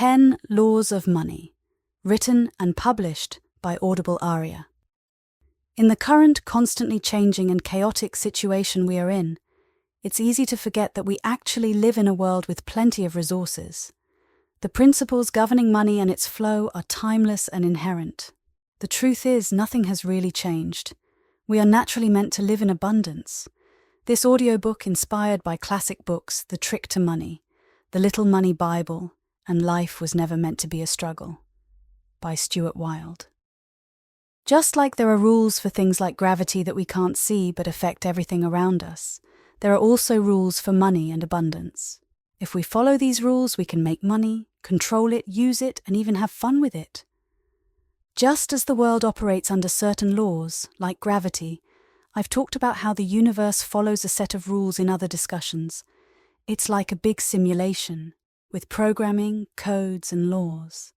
10 Laws of Money, written and published by Audible Aria. In the current, constantly changing and chaotic situation we are in, it's easy to forget that we actually live in a world with plenty of resources. The principles governing money and its flow are timeless and inherent. The truth is, nothing has really changed. We are naturally meant to live in abundance. This audiobook, inspired by classic books, The Trick to Money, The Little Money Bible, and Life Was Never Meant to Be a Struggle, by Stuart Wilde. Just like there are rules for things like gravity that we can't see but affect everything around us, there are also rules for money and abundance. If we follow these rules, we can make money, control it, use it, and even have fun with it. Just as the world operates under certain laws, like gravity, I've talked about how the universe follows a set of rules in other discussions. It's like a big simulation, with programming, codes, and laws.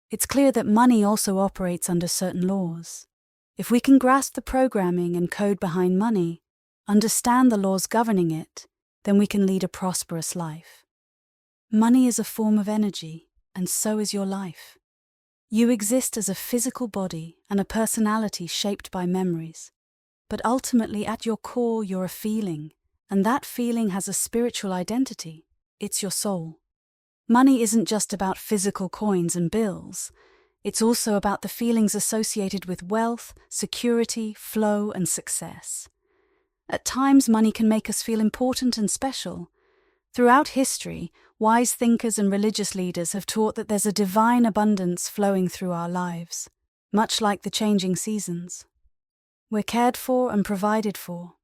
It's clear that money also operates under certain laws. If we can grasp the programming and code behind money, understand the laws governing it, then we can lead a prosperous life. Money is a form of energy, and so is your life. You exist as a physical body and a personality shaped by memories. But ultimately, at your core, you're a feeling, and that feeling has a spiritual identity. It's your soul. Money isn't just about physical coins and bills. It's also about the feelings associated with wealth, security, flow, and success. At times, money can make us feel important and special. Throughout history, wise thinkers and religious leaders have taught that there's a divine abundance flowing through our lives, much like the changing seasons. We're cared for and provided for.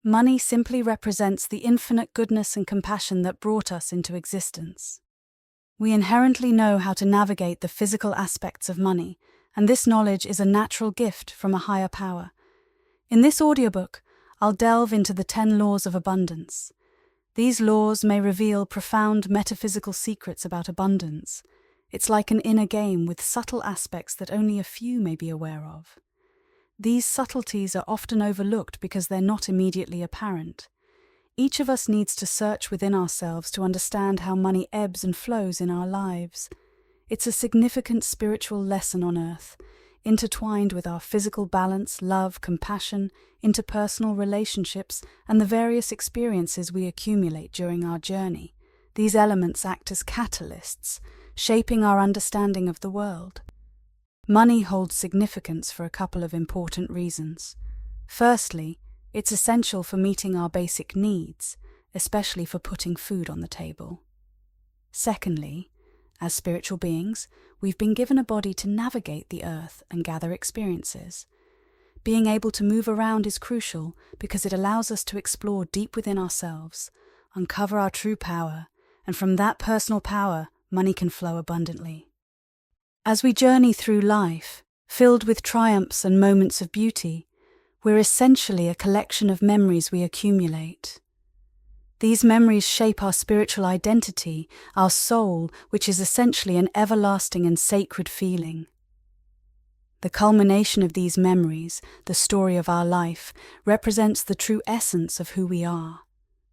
Money simply represents the infinite goodness and compassion that brought us into existence. We inherently know how to navigate the physical aspects of money, and this knowledge is a natural gift from a higher power. In this audiobook, I'll delve into the 10 laws of abundance. These laws may reveal profound metaphysical secrets about abundance. It's like an inner game with subtle aspects that only a few may be aware of. These subtleties are often overlooked because they're not immediately apparent. Each of us needs to search within ourselves to understand how money ebbs and flows in our lives. It's a significant spiritual lesson on earth, intertwined with our physical balance, love, compassion, interpersonal relationships, and the various experiences we accumulate during our journey. These elements act as catalysts, shaping our understanding of the world. Money holds significance for a couple of important reasons. Firstly, it's essential for meeting our basic needs, especially for putting food on the table. Secondly, as spiritual beings, we've been given a body to navigate the earth and gather experiences. Being able to move around is crucial because it allows us to explore deep within ourselves, uncover our true power, and from that personal power, money can flow abundantly. As we journey through life, filled with triumphs and moments of beauty, we're essentially a collection of memories we accumulate. These memories shape our spiritual identity, our soul, which is essentially an everlasting and sacred feeling. The culmination of these memories, the story of our life, represents the true essence of who we are.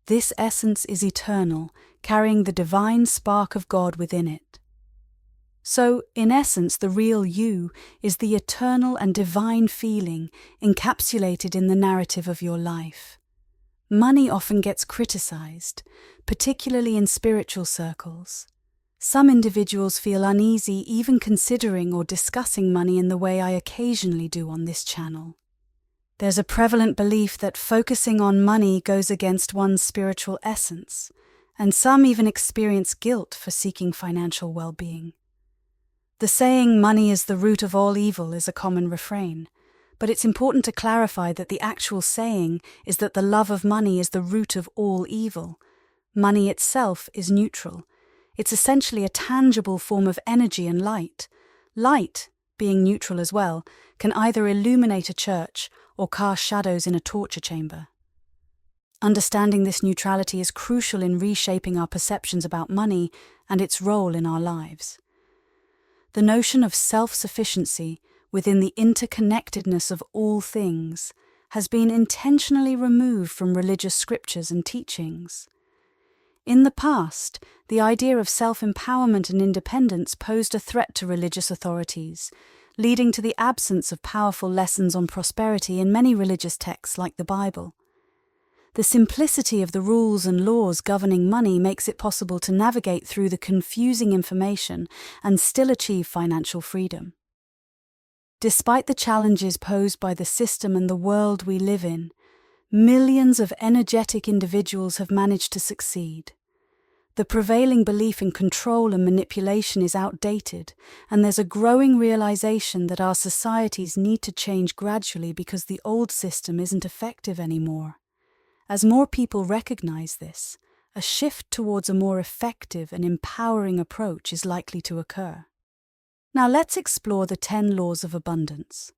This essence is eternal, carrying the divine spark of God within it. So, in essence, the real you is the eternal and divine feeling encapsulated in the narrative of your life. Money often gets criticized, particularly in spiritual circles. Some individuals feel uneasy even considering or discussing money in the way I occasionally do on this channel. There's a prevalent belief that focusing on money goes against one's spiritual essence, and some even experience guilt for seeking financial well-being. The saying, "money is the root of all evil," is a common refrain, but it's important to clarify that the actual saying is that the love of money is the root of all evil. Money itself is neutral. It's essentially a tangible form of energy and light. Light, being neutral as well, can either illuminate a church or cast shadows in a torture chamber. Understanding this neutrality is crucial in reshaping our perceptions about money and its role in our lives. The notion of self-sufficiency within the interconnectedness of all things has been intentionally removed from religious scriptures and teachings. In the past, the idea of self-empowerment and independence posed a threat to religious authorities, leading to the absence of powerful lessons on prosperity in many religious texts like the Bible. The simplicity of the rules and laws governing money makes it possible to navigate through the confusing information and still achieve financial freedom. Despite the challenges posed by the system and the world we live in, millions of energetic individuals have managed to succeed. The prevailing belief in control and manipulation is outdated, and there's a growing realization that our societies need to change gradually because the old system isn't effective anymore. As more people recognize this, a shift towards a more effective and empowering approach is likely to occur. Now let's explore the 10 laws of abundance.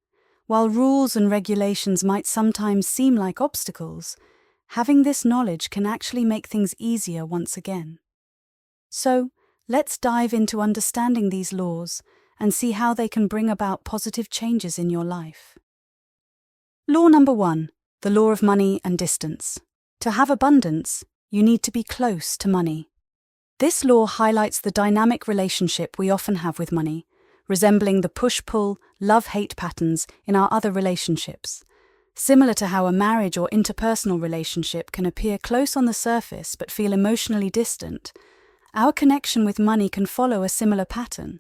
While rules and regulations might sometimes seem like obstacles, having this knowledge can actually make things easier once again. So, let's dive into understanding these laws and see how they can bring about positive changes in your life. Law number 1, the law of money and distance. To have abundance, you need to be close to money. This law highlights the dynamic relationship we often have with money, resembling the push-pull, love-hate patterns in our other relationships. Similar to how a marriage or interpersonal relationship can appear close on the surface but feel emotionally distant, our connection with money can follow a similar pattern.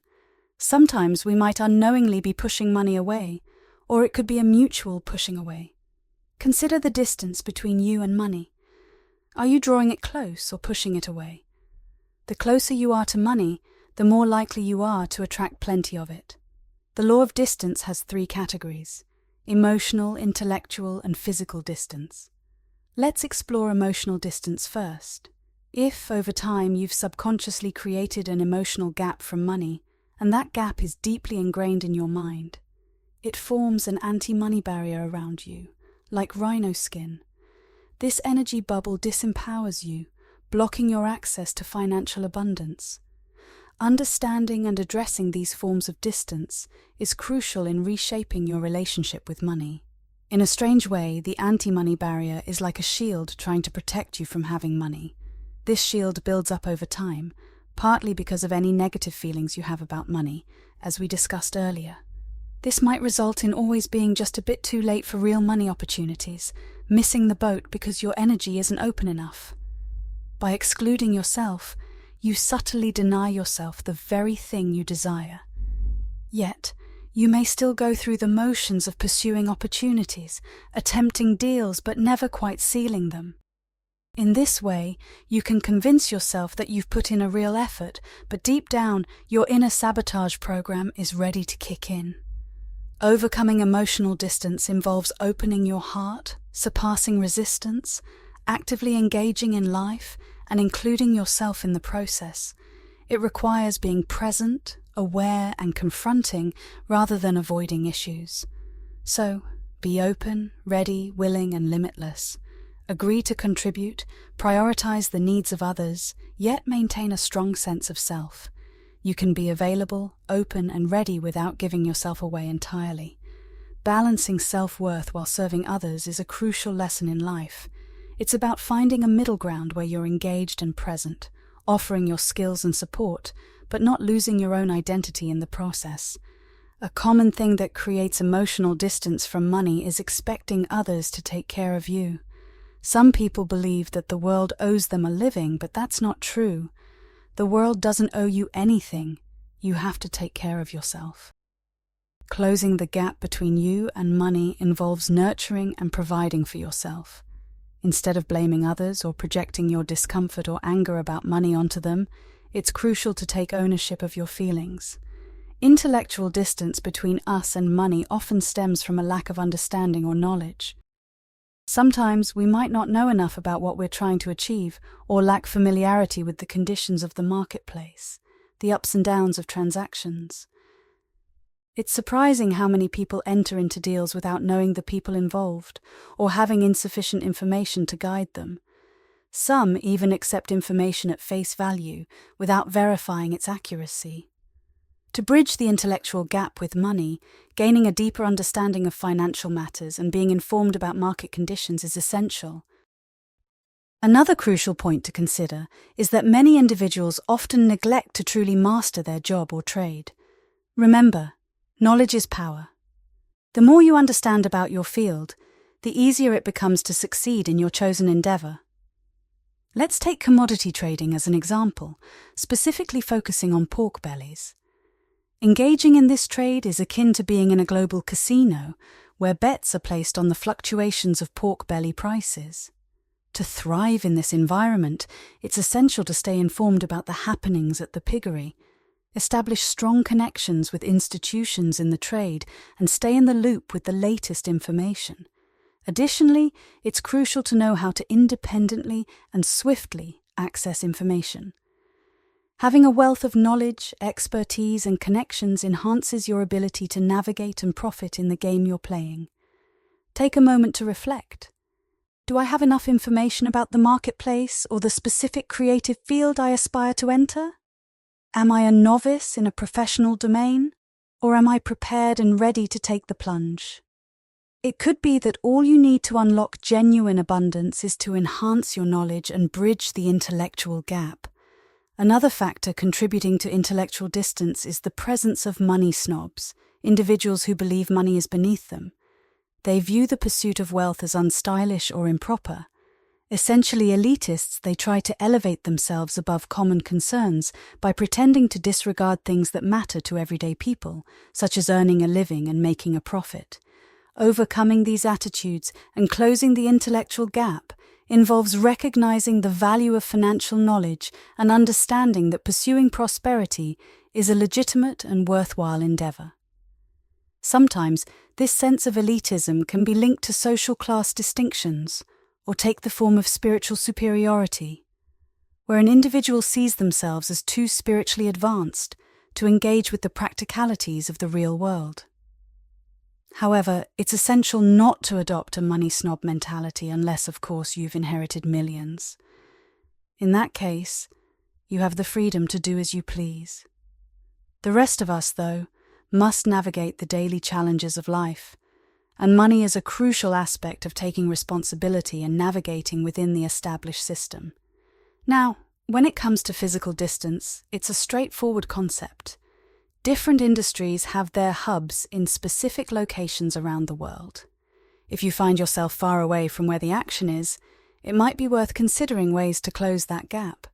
Sometimes we might unknowingly be pushing money away, or it could be a mutual pushing away. Consider the distance between you and money. Are you drawing it close or pushing it away? The closer you are to money, the more likely you are to attract plenty of it. The law of distance has 3 categories: emotional, intellectual, and physical distance. Let's explore emotional distance first. If, over time, you've subconsciously created an emotional gap from money, and that gap is deeply ingrained in your mind, it forms an anti-money barrier around you, like rhino skin. This energy bubble disempowers you, blocking your access to financial abundance. Understanding and addressing these forms of distance is crucial in reshaping your relationship with money. In a strange way, the anti-money barrier is like a shield trying to protect you from having money. This shield builds up over time, partly because of any negative feelings you have about money, as we discussed earlier. This might result in always being just a bit too late for real money opportunities, missing the boat because your energy isn't open enough. By excluding yourself, you subtly deny yourself the very thing you desire. Yet, you may still go through the motions of pursuing opportunities, attempting deals but never quite sealing them. In this way, you can convince yourself that you've put in a real effort, but deep down, your inner sabotage program is ready to kick in. Overcoming emotional distance involves opening your heart, surpassing resistance, actively engaging in life, and including yourself in the process. It requires being present, aware, and confronting rather than avoiding issues. So, be open, ready, willing, and limitless. Agree to contribute, prioritize the needs of others, yet maintain a strong sense of self. You can be available, open, and ready without giving yourself away entirely. Balancing self-worth while serving others is a crucial lesson in life. It's about finding a middle ground where you're engaged and present, offering your skills and support, but not losing your own identity in the process. A common thing that creates emotional distance from money is expecting others to take care of you. Some people believe that the world owes them a living, but that's not true. The world doesn't owe you anything. You have to take care of yourself. Closing the gap between you and money involves nurturing and providing for yourself. Instead of blaming others or projecting your discomfort or anger about money onto them, it's crucial to take ownership of your feelings. Intellectual distance between us and money often stems from a lack of understanding or knowledge. Sometimes we might not know enough about what we're trying to achieve or lack familiarity with the conditions of the marketplace, the ups and downs of transactions. It's surprising how many people enter into deals without knowing the people involved or having insufficient information to guide them. Some even accept information at face value without verifying its accuracy. To bridge the intellectual gap with money, gaining a deeper understanding of financial matters and being informed about market conditions is essential. Another crucial point to consider is that many individuals often neglect to truly master their job or trade. Remember, knowledge is power. The more you understand about your field, the easier it becomes to succeed in your chosen endeavor. Let's take commodity trading as an example, specifically focusing on pork bellies. Engaging in this trade is akin to being in a global casino, where bets are placed on the fluctuations of pork belly prices. To thrive in this environment, it's essential to stay informed about the happenings at the piggery, establish strong connections with institutions in the trade, and stay in the loop with the latest information. Additionally, it's crucial to know how to independently and swiftly access information. Having a wealth of knowledge, expertise, and connections enhances your ability to navigate and profit in the game you're playing. Take a moment to reflect. Do I have enough information about the marketplace or the specific creative field I aspire to enter? Am I a novice in a professional domain, or am I prepared and ready to take the plunge? It could be that all you need to unlock genuine abundance is to enhance your knowledge and bridge the intellectual gap. Another factor contributing to intellectual distance is the presence of money snobs, individuals who believe money is beneath them. They view the pursuit of wealth as unstylish or improper. Essentially elitists, they try to elevate themselves above common concerns by pretending to disregard things that matter to everyday people, such as earning a living and making a profit. Overcoming these attitudes and closing the intellectual gap involves recognizing the value of financial knowledge and understanding that pursuing prosperity is a legitimate and worthwhile endeavor. Sometimes, this sense of elitism can be linked to social class distinctions or take the form of spiritual superiority, where an individual sees themselves as too spiritually advanced to engage with the practicalities of the real world. However, it's essential not to adopt a money snob mentality unless, of course, you've inherited millions. In that case, you have the freedom to do as you please. The rest of us, though, must navigate the daily challenges of life, and money is a crucial aspect of taking responsibility and navigating within the established system. Now, when it comes to physical distance, it's a straightforward concept. Different industries have their hubs in specific locations around the world. If you find yourself far away from where the action is, it might be worth considering ways to close that gap.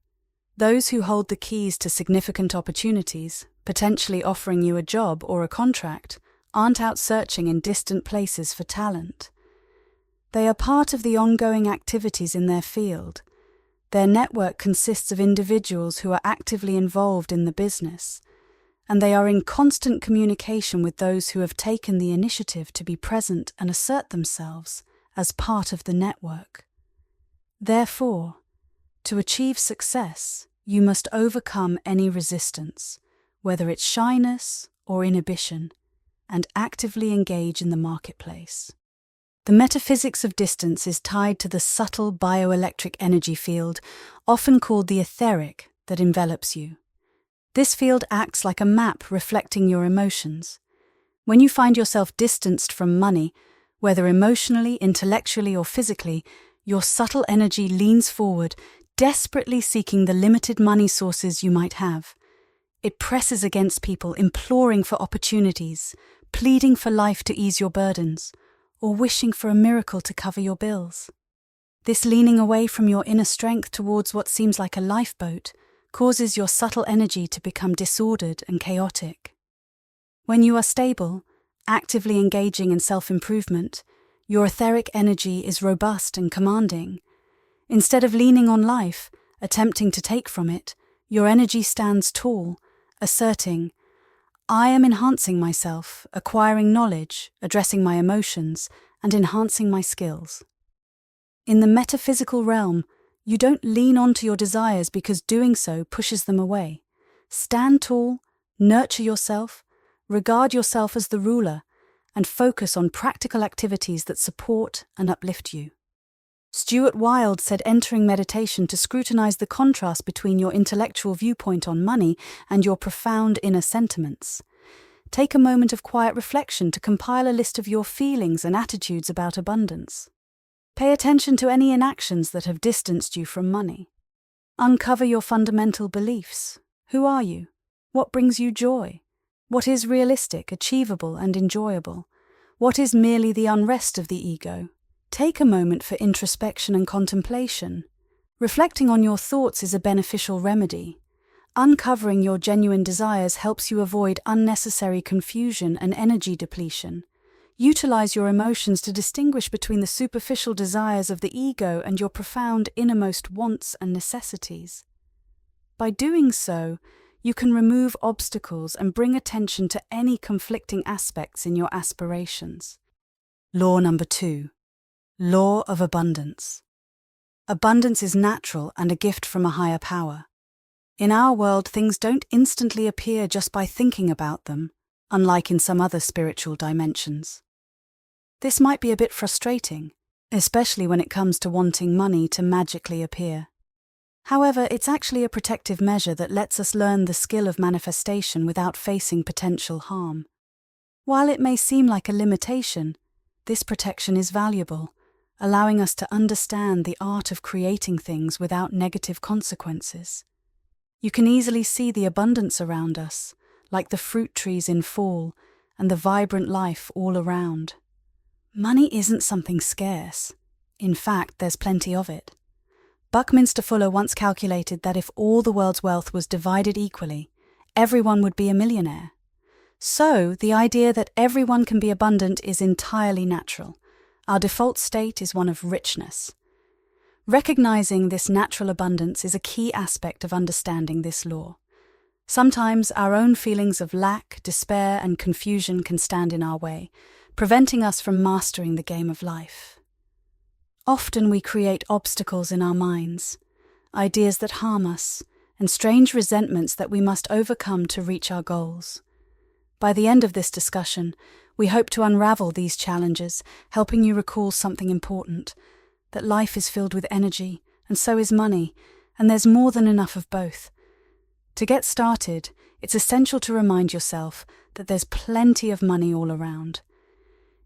Those who hold the keys to significant opportunities, potentially offering you a job or a contract, aren't out searching in distant places for talent. They are part of the ongoing activities in their field. Their network consists of individuals who are actively involved in the business, and they are in constant communication with those who have taken the initiative to be present and assert themselves as part of the network. Therefore, to achieve success, you must overcome any resistance, whether it's shyness or inhibition, and actively engage in the marketplace. The metaphysics of distance is tied to the subtle bioelectric energy field, often called the etheric, that envelops you. This field acts like a map reflecting your emotions. When you find yourself distanced from money, whether emotionally, intellectually, or physically, your subtle energy leans forward, desperately seeking the limited money sources you might have. It presses against people, imploring for opportunities, pleading for life to ease your burdens, or wishing for a miracle to cover your bills. This leaning away from your inner strength towards what seems like a lifeboat causes your subtle energy to become disordered and chaotic. When you are stable, actively engaging in self-improvement, your etheric energy is robust and commanding. Instead of leaning on life, attempting to take from it, your energy stands tall, asserting, "I am enhancing myself, acquiring knowledge, addressing my emotions, and enhancing my skills." In the metaphysical realm, you don't lean onto your desires because doing so pushes them away. Stand tall, nurture yourself, regard yourself as the ruler, and focus on practical activities that support and uplift you. Stuart Wilde said entering meditation to scrutinize the contrast between your intellectual viewpoint on money and your profound inner sentiments. Take a moment of quiet reflection to compile a list of your feelings and attitudes about abundance. Pay attention to any inactions that have distanced you from money. Uncover your fundamental beliefs. Who are you? What brings you joy? What is realistic, achievable, and enjoyable? What is merely the unrest of the ego? Take a moment for introspection and contemplation. Reflecting on your thoughts is a beneficial remedy. Uncovering your genuine desires helps you avoid unnecessary confusion and energy depletion. Utilize your emotions to distinguish between the superficial desires of the ego and your profound innermost wants and necessities. By doing so, you can remove obstacles and bring attention to any conflicting aspects in your aspirations. Law number 2. Law of abundance. Abundance is natural and a gift from a higher power. In our world, things don't instantly appear just by thinking about them, unlike in some other spiritual dimensions. This might be a bit frustrating, especially when it comes to wanting money to magically appear. However, it's actually a protective measure that lets us learn the skill of manifestation without facing potential harm. While it may seem like a limitation, this protection is valuable, allowing us to understand the art of creating things without negative consequences. You can easily see the abundance around us, like the fruit trees in fall and the vibrant life all around. Money isn't something scarce. In fact, there's plenty of it. Buckminster Fuller once calculated that if all the world's wealth was divided equally, everyone would be a millionaire. So, the idea that everyone can be abundant is entirely natural. Our default state is one of richness. Recognizing this natural abundance is a key aspect of understanding this law. Sometimes our own feelings of lack, despair, and confusion can stand in our way, preventing us from mastering the game of life. Often we create obstacles in our minds, ideas that harm us, and strange resentments that we must overcome to reach our goals. By the end of this discussion, we hope to unravel these challenges, helping you recall something important, that life is filled with energy, and so is money, and there's more than enough of both. To get started, it's essential to remind yourself that there's plenty of money all around.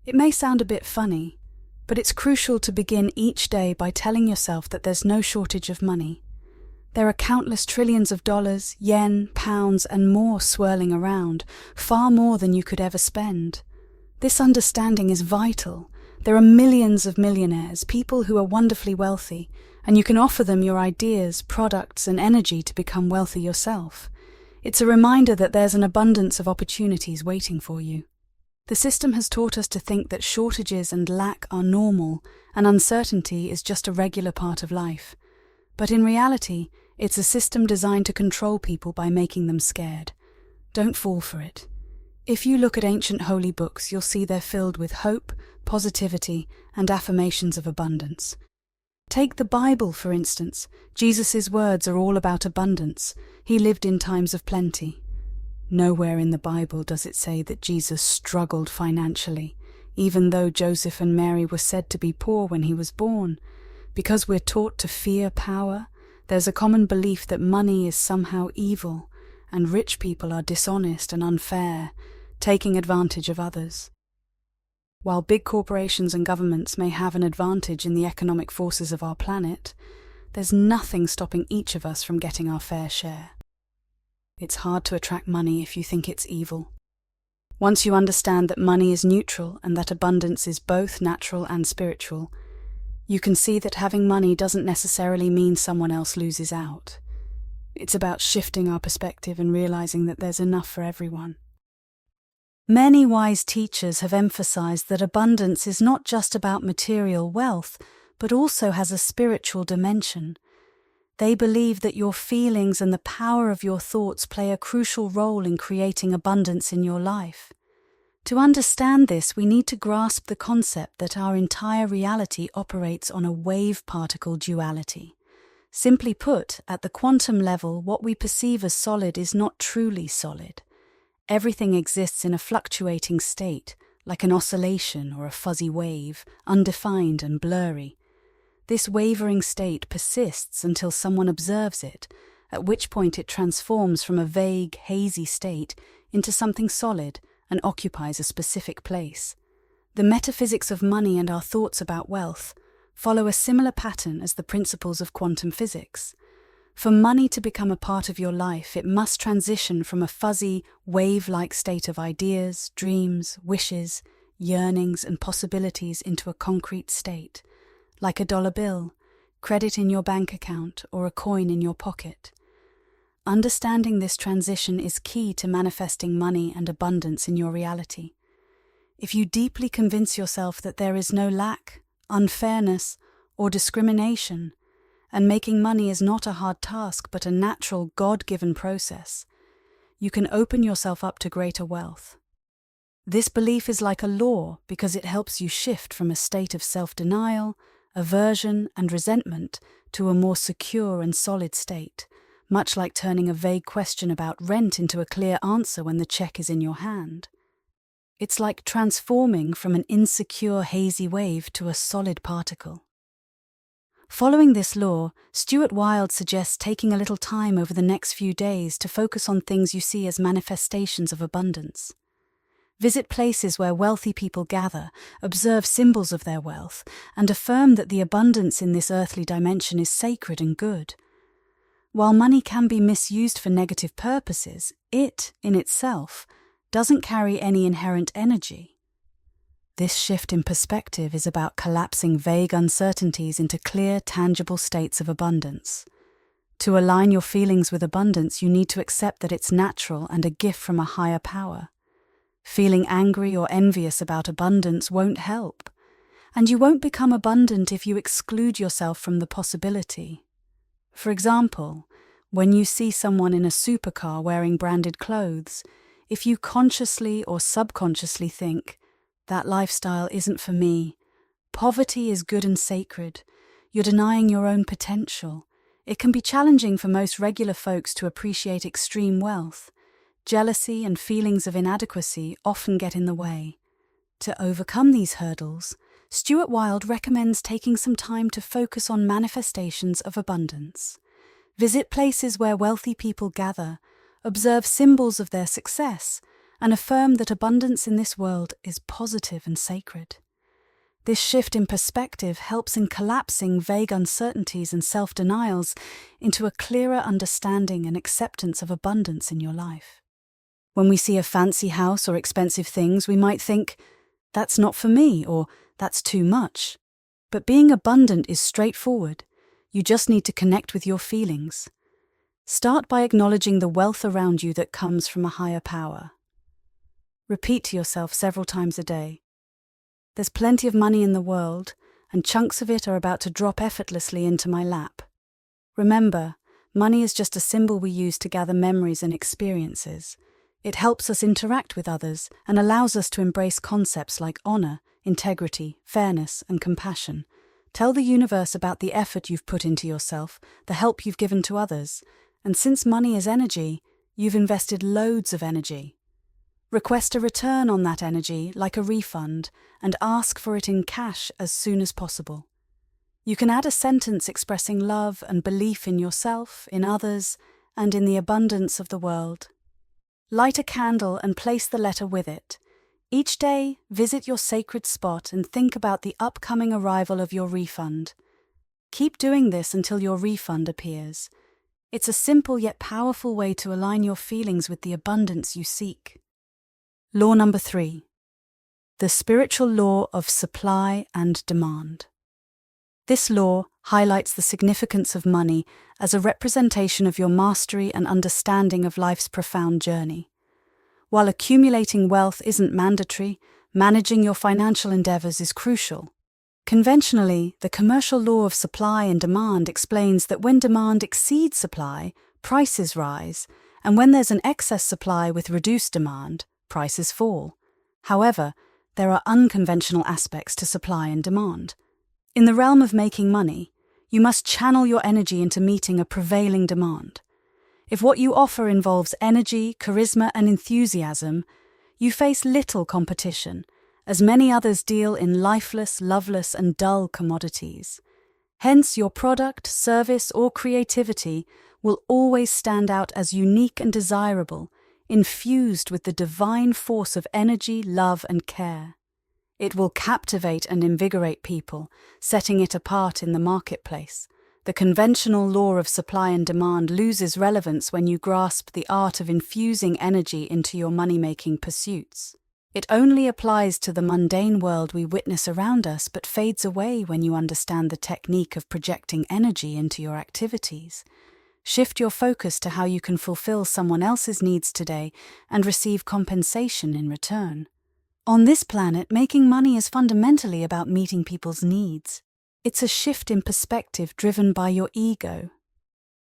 It may sound a bit funny, but it's crucial to begin each day by telling yourself that there's no shortage of money. There are countless trillions of dollars, yen, pounds, and more swirling around, far more than you could ever spend. This understanding is vital. There are millions of millionaires, people who are wonderfully wealthy, and you can offer them your ideas, products, and energy to become wealthy yourself. It's a reminder that there's an abundance of opportunities waiting for you. The system has taught us to think that shortages and lack are normal, and uncertainty is just a regular part of life. But in reality, it's a system designed to control people by making them scared. Don't fall for it. If you look at ancient holy books, you'll see they're filled with hope, positivity, and affirmations of abundance. Take the Bible, for instance. Jesus' words are all about abundance. He lived in times of plenty. Nowhere in the Bible does it say that Jesus struggled financially, even though Joseph and Mary were said to be poor when he was born. Because we're taught to fear power, there's a common belief that money is somehow evil, and rich people are dishonest and unfair, taking advantage of others. While big corporations and governments may have an advantage in the economic forces of our planet, there's nothing stopping each of us from getting our fair share. It's hard to attract money if you think it's evil. Once you understand that money is neutral and that abundance is both natural and spiritual, you can see that having money doesn't necessarily mean someone else loses out. It's about shifting our perspective and realizing that there's enough for everyone. Many wise teachers have emphasized that abundance is not just about material wealth, but also has a spiritual dimension. They believe that your feelings and the power of your thoughts play a crucial role in creating abundance in your life. To understand this, we need to grasp the concept that our entire reality operates on a wave-particle duality. Simply put, at the quantum level, what we perceive as solid is not truly solid. Everything exists in a fluctuating state, like an oscillation or a fuzzy wave, undefined and blurry. This wavering state persists until someone observes it, at which point it transforms from a vague, hazy state into something solid and occupies a specific place. The metaphysics of money and our thoughts about wealth follow a similar pattern as the principles of quantum physics. For money to become a part of your life, it must transition from a fuzzy, wave-like state of ideas, dreams, wishes, yearnings, and possibilities into a concrete state, like a dollar bill, credit in your bank account, or a coin in your pocket. Understanding this transition is key to manifesting money and abundance in your reality. If you deeply convince yourself that there is no lack, unfairness, or discrimination, and making money is not a hard task but a natural, God-given process, you can open yourself up to greater wealth. This belief is like a law because it helps you shift from a state of self-denial, aversion, and resentment to a more secure and solid state, much like turning a vague question about rent into a clear answer when the check is in your hand. It's like transforming from an insecure, hazy wave to a solid particle. Following this law, Stuart Wilde suggests taking a little time over the next few days to focus on things you see as manifestations of abundance. Visit places where wealthy people gather, observe symbols of their wealth, and affirm that the abundance in this earthly dimension is sacred and good. While money can be misused for negative purposes, it, in itself, doesn't carry any inherent energy. This shift in perspective is about collapsing vague uncertainties into clear, tangible states of abundance. To align your feelings with abundance, you need to accept that it's natural and a gift from a higher power. Feeling angry or envious about abundance won't help, and you won't become abundant if you exclude yourself from the possibility. For example, when you see someone in a supercar wearing branded clothes, if you consciously or subconsciously think, "That lifestyle isn't for me. Poverty is good and sacred," you're denying your own potential. It can be challenging for most regular folks to appreciate extreme wealth. Jealousy and feelings of inadequacy often get in the way. To overcome these hurdles, Stuart Wilde recommends taking some time to focus on manifestations of abundance. Visit places where wealthy people gather, observe symbols of their success, and affirm that abundance in this world is positive and sacred. This shift in perspective helps in collapsing vague uncertainties and self-denials into a clearer understanding and acceptance of abundance in your life. When we see a fancy house or expensive things, we might think, "That's not for me," or "That's too much." But being abundant is straightforward. You just need to connect with your feelings. Start by acknowledging the wealth around you that comes from a higher power. Repeat to yourself several times a day, "There's plenty of money in the world, and chunks of it are about to drop effortlessly into my lap." Remember, money is just a symbol we use to gather memories and experiences. It helps us interact with others and allows us to embrace concepts like honor, integrity, fairness, and compassion. Tell the universe about the effort you've put into yourself, the help you've given to others, and since money is energy, you've invested loads of energy. Request a return on that energy, like a refund, and ask for it in cash as soon as possible. You can add a sentence expressing love and belief in yourself, in others, and in the abundance of the world. Light a candle and place the letter with it. Each day, visit your sacred spot and think about the upcoming arrival of your refund. Keep doing this until your refund appears. It's a simple yet powerful way to align your feelings with the abundance you seek. Law number 3. The spiritual law of supply and demand. This law highlights the significance of money as a representation of your mastery and understanding of life's profound journey. While accumulating wealth isn't mandatory, managing your financial endeavors is crucial. Conventionally, the commercial law of supply and demand explains that when demand exceeds supply, prices rise, and when there's an excess supply with reduced demand, prices fall. However, there are unconventional aspects to supply and demand. In the realm of making money, you must channel your energy into meeting a prevailing demand. If what you offer involves energy, charisma, and enthusiasm, you face little competition, as many others deal in lifeless, loveless, and dull commodities. Hence, your product, service, or creativity will always stand out as unique and desirable, infused with the divine force of energy, love, and care. It will captivate and invigorate people, setting it apart in the marketplace. The conventional law of supply and demand loses relevance when you grasp the art of infusing energy into your money-making pursuits. It only applies to the mundane world we witness around us, but fades away when you understand the technique of projecting energy into your activities. Shift your focus to how you can fulfill someone else's needs today and receive compensation in return. On this planet, making money is fundamentally about meeting people's needs. It's a shift in perspective driven by your ego.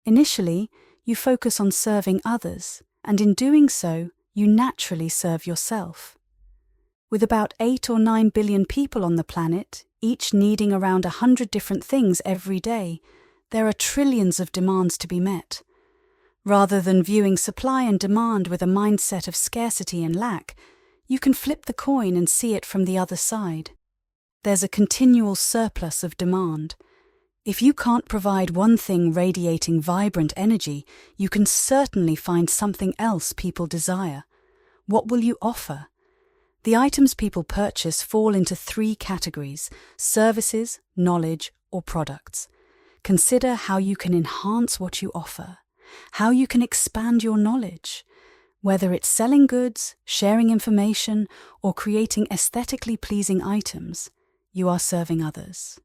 Initially, you focus on serving others, and in doing so, you naturally serve yourself. With about 8 or 9 billion people on the planet, each needing around 100 different things every day, there are trillions of demands to be met. Rather than viewing supply and demand with a mindset of scarcity and lack, you can flip the coin and see it from the other side. There's a continual surplus of demand. If you can't provide one thing radiating vibrant energy, you can certainly find something else people desire. What will you offer? The items people purchase fall into 3 categories: services, knowledge, or products. Consider how you can enhance what you offer, how you can expand your knowledge. Whether it's selling goods, sharing information, or creating aesthetically pleasing items, you are serving others.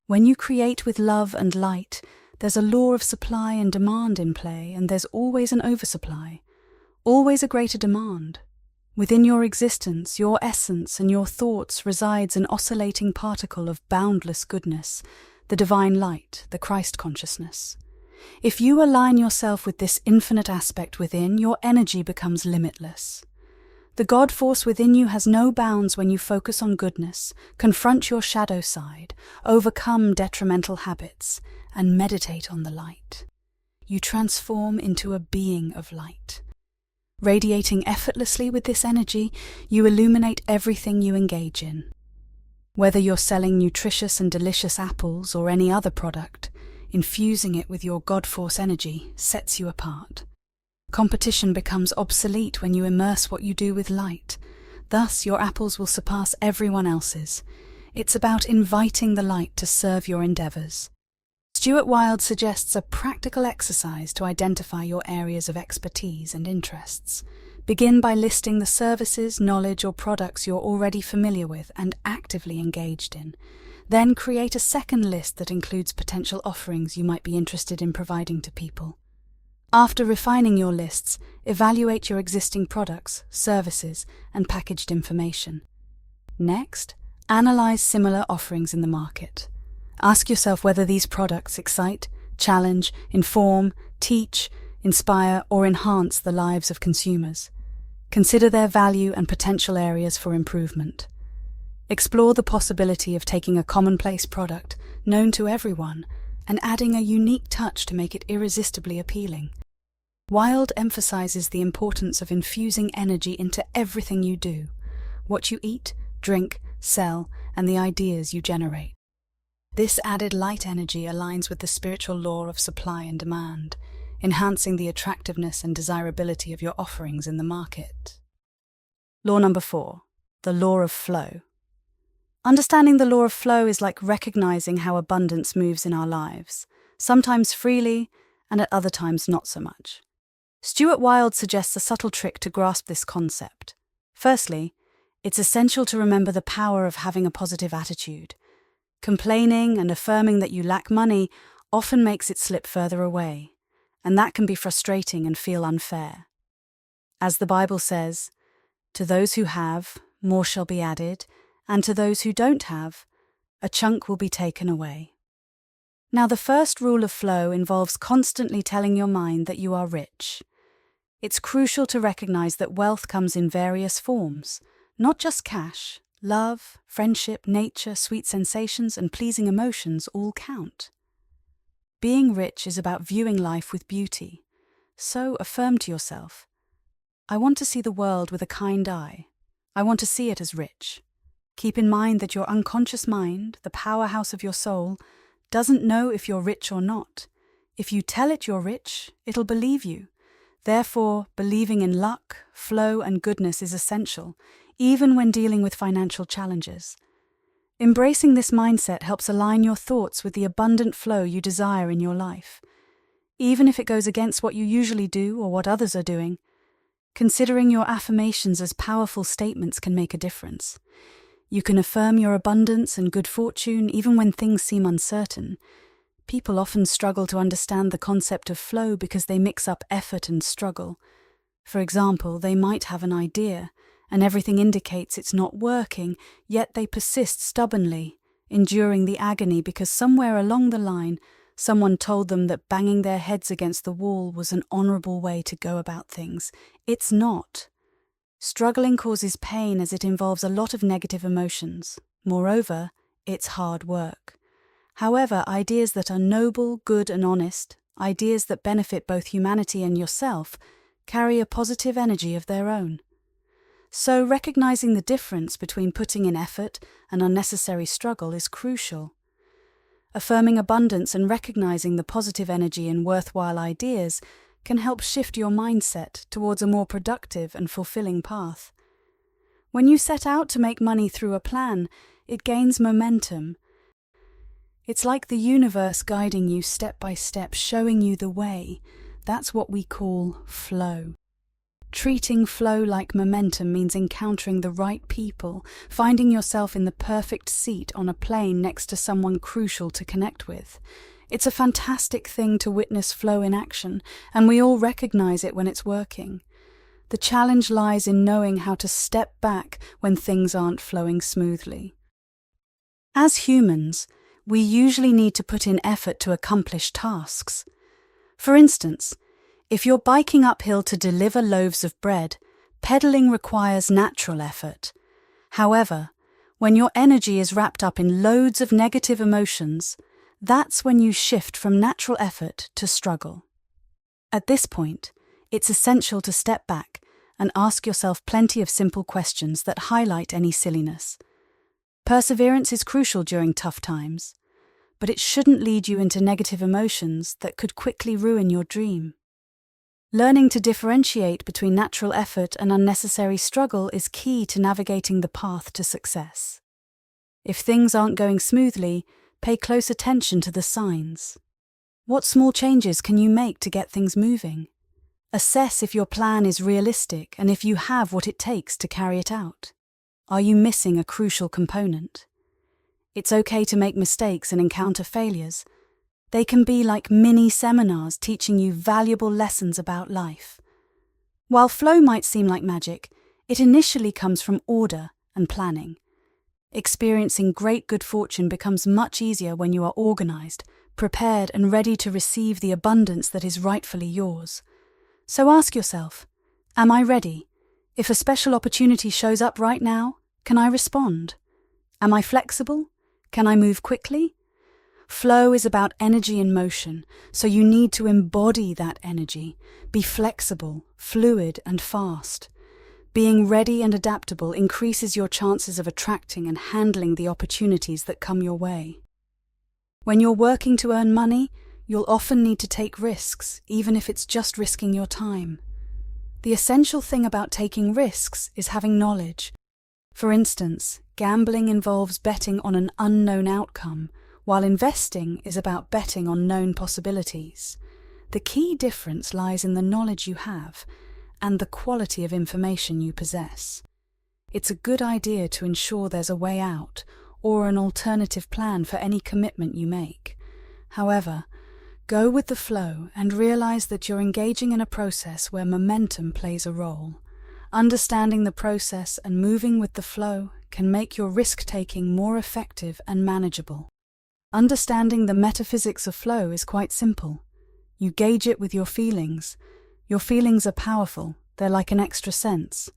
When you create with love and light, there's a law of supply and demand in play, and there's always an oversupply, always a greater demand. Within your existence, your essence, and your thoughts resides an oscillating particle of boundless goodness, the divine light, the Christ consciousness. If you align yourself with this infinite aspect within, your energy becomes limitless. The God force within you has no bounds when you focus on goodness, confront your shadow side, overcome detrimental habits, and meditate on the light. You transform into a being of light. Radiating effortlessly with this energy, you illuminate everything you engage in. Whether you're selling nutritious and delicious apples or any other product, infusing it with your God force energy sets you apart. Competition becomes obsolete when you immerse what you do with light. Thus, your apples will surpass everyone else's. It's about inviting the light to serve your endeavors. Stuart Wilde suggests a practical exercise to identify your areas of expertise and interests. Begin by listing the services, knowledge, or products you're already familiar with and actively engaged in. Then create a second list that includes potential offerings you might be interested in providing to people. After refining your lists, evaluate your existing products, services, and packaged information. Next, analyze similar offerings in the market. Ask yourself whether these products excite, challenge, inform, teach, inspire, or enhance the lives of consumers. Consider their value and potential areas for improvement. Explore the possibility of taking a commonplace product, known to everyone, and adding a unique touch to make it irresistibly appealing. Wilde emphasizes the importance of infusing energy into everything you do, what you eat, drink, sell, and the ideas you generate. This added light energy aligns with the spiritual law of supply and demand, enhancing the attractiveness and desirability of your offerings in the market. Law number 4, the law of flow. Understanding the law of flow is like recognizing how abundance moves in our lives, sometimes freely and at other times not so much. Stuart Wilde suggests a subtle trick to grasp this concept. Firstly, it's essential to remember the power of having a positive attitude. Complaining and affirming that you lack money often makes it slip further away, and that can be frustrating and feel unfair. As the Bible says, "To those who have, more shall be added, and to those who don't have, a chunk will be taken away." Now, the first rule of flow involves constantly telling your mind that you are rich. It's crucial to recognize that wealth comes in various forms, not just cash. Love, friendship, nature, sweet sensations, and pleasing emotions all count. Being rich is about viewing life with beauty. So affirm to yourself, "I want to see the world with a kind eye. I want to see it as rich." Keep in mind that your unconscious mind, the powerhouse of your soul, doesn't know if you're rich or not. If you tell it you're rich, it'll believe you. Therefore, believing in luck, flow, and goodness is essential, even when dealing with financial challenges. Embracing this mindset helps align your thoughts with the abundant flow you desire in your life. Even if it goes against what you usually do or what others are doing, considering your affirmations as powerful statements can make a difference. You can affirm your abundance and good fortune even when things seem uncertain. People often struggle to understand the concept of flow because they mix up effort and struggle. For example, they might have an idea, and everything indicates it's not working, yet they persist stubbornly, enduring the agony because somewhere along the line, someone told them that banging their heads against the wall was an honorable way to go about things. It's not. Struggling causes pain as it involves a lot of negative emotions. Moreover, it's hard work. However, ideas that are noble, good, and honest, ideas that benefit both humanity and yourself, carry a positive energy of their own. So, recognizing the difference between putting in effort and unnecessary struggle is crucial. Affirming abundance and recognizing the positive energy in worthwhile ideas can help shift your mindset towards a more productive and fulfilling path. When you set out to make money through a plan, it gains momentum. It's like the universe guiding you step by step, showing you the way. That's what we call flow. Treating flow like momentum means encountering the right people, finding yourself in the perfect seat on a plane next to someone crucial to connect with. It's a fantastic thing to witness flow in action, and we all recognize it when it's working. The challenge lies in knowing how to step back when things aren't flowing smoothly. As humans, we usually need to put in effort to accomplish tasks. For instance, if you're biking uphill to deliver loaves of bread, pedaling requires natural effort. However, when your energy is wrapped up in loads of negative emotions, that's when you shift from natural effort to struggle. At this point, it's essential to step back and ask yourself plenty of simple questions that highlight any silliness. Perseverance is crucial during tough times, but it shouldn't lead you into negative emotions that could quickly ruin your dream. Learning to differentiate between natural effort and unnecessary struggle is key to navigating the path to success. If things aren't going smoothly, pay close attention to the signs. What small changes can you make to get things moving? Assess if your plan is realistic and if you have what it takes to carry it out. Are you missing a crucial component? It's okay to make mistakes and encounter failures. They can be like mini seminars teaching you valuable lessons about life. While flow might seem like magic, it initially comes from order and planning. Experiencing great good fortune becomes much easier when you are organized, prepared, and ready to receive the abundance that is rightfully yours. So ask yourself, am I ready? If a special opportunity shows up right now, can I respond? Am I flexible? Can I move quickly? Flow is about energy in motion, so you need to embody that energy. Be flexible, fluid, and fast. Being ready and adaptable increases your chances of attracting and handling the opportunities that come your way. When you're working to earn money, you'll often need to take risks, even if it's just risking your time. The essential thing about taking risks is having knowledge. For instance, gambling involves betting on an unknown outcome, while investing is about betting on known possibilities. The key difference lies in the knowledge you have and the quality of information you possess. It's a good idea to ensure there's a way out or an alternative plan for any commitment you make. However, go with the flow and realize that you're engaging in a process where momentum plays a role. Understanding the process and moving with the flow can make your risk-taking more effective and manageable. Understanding the metaphysics of flow is quite simple. You gauge it with your feelings. Your feelings are powerful, they're like an extra sense.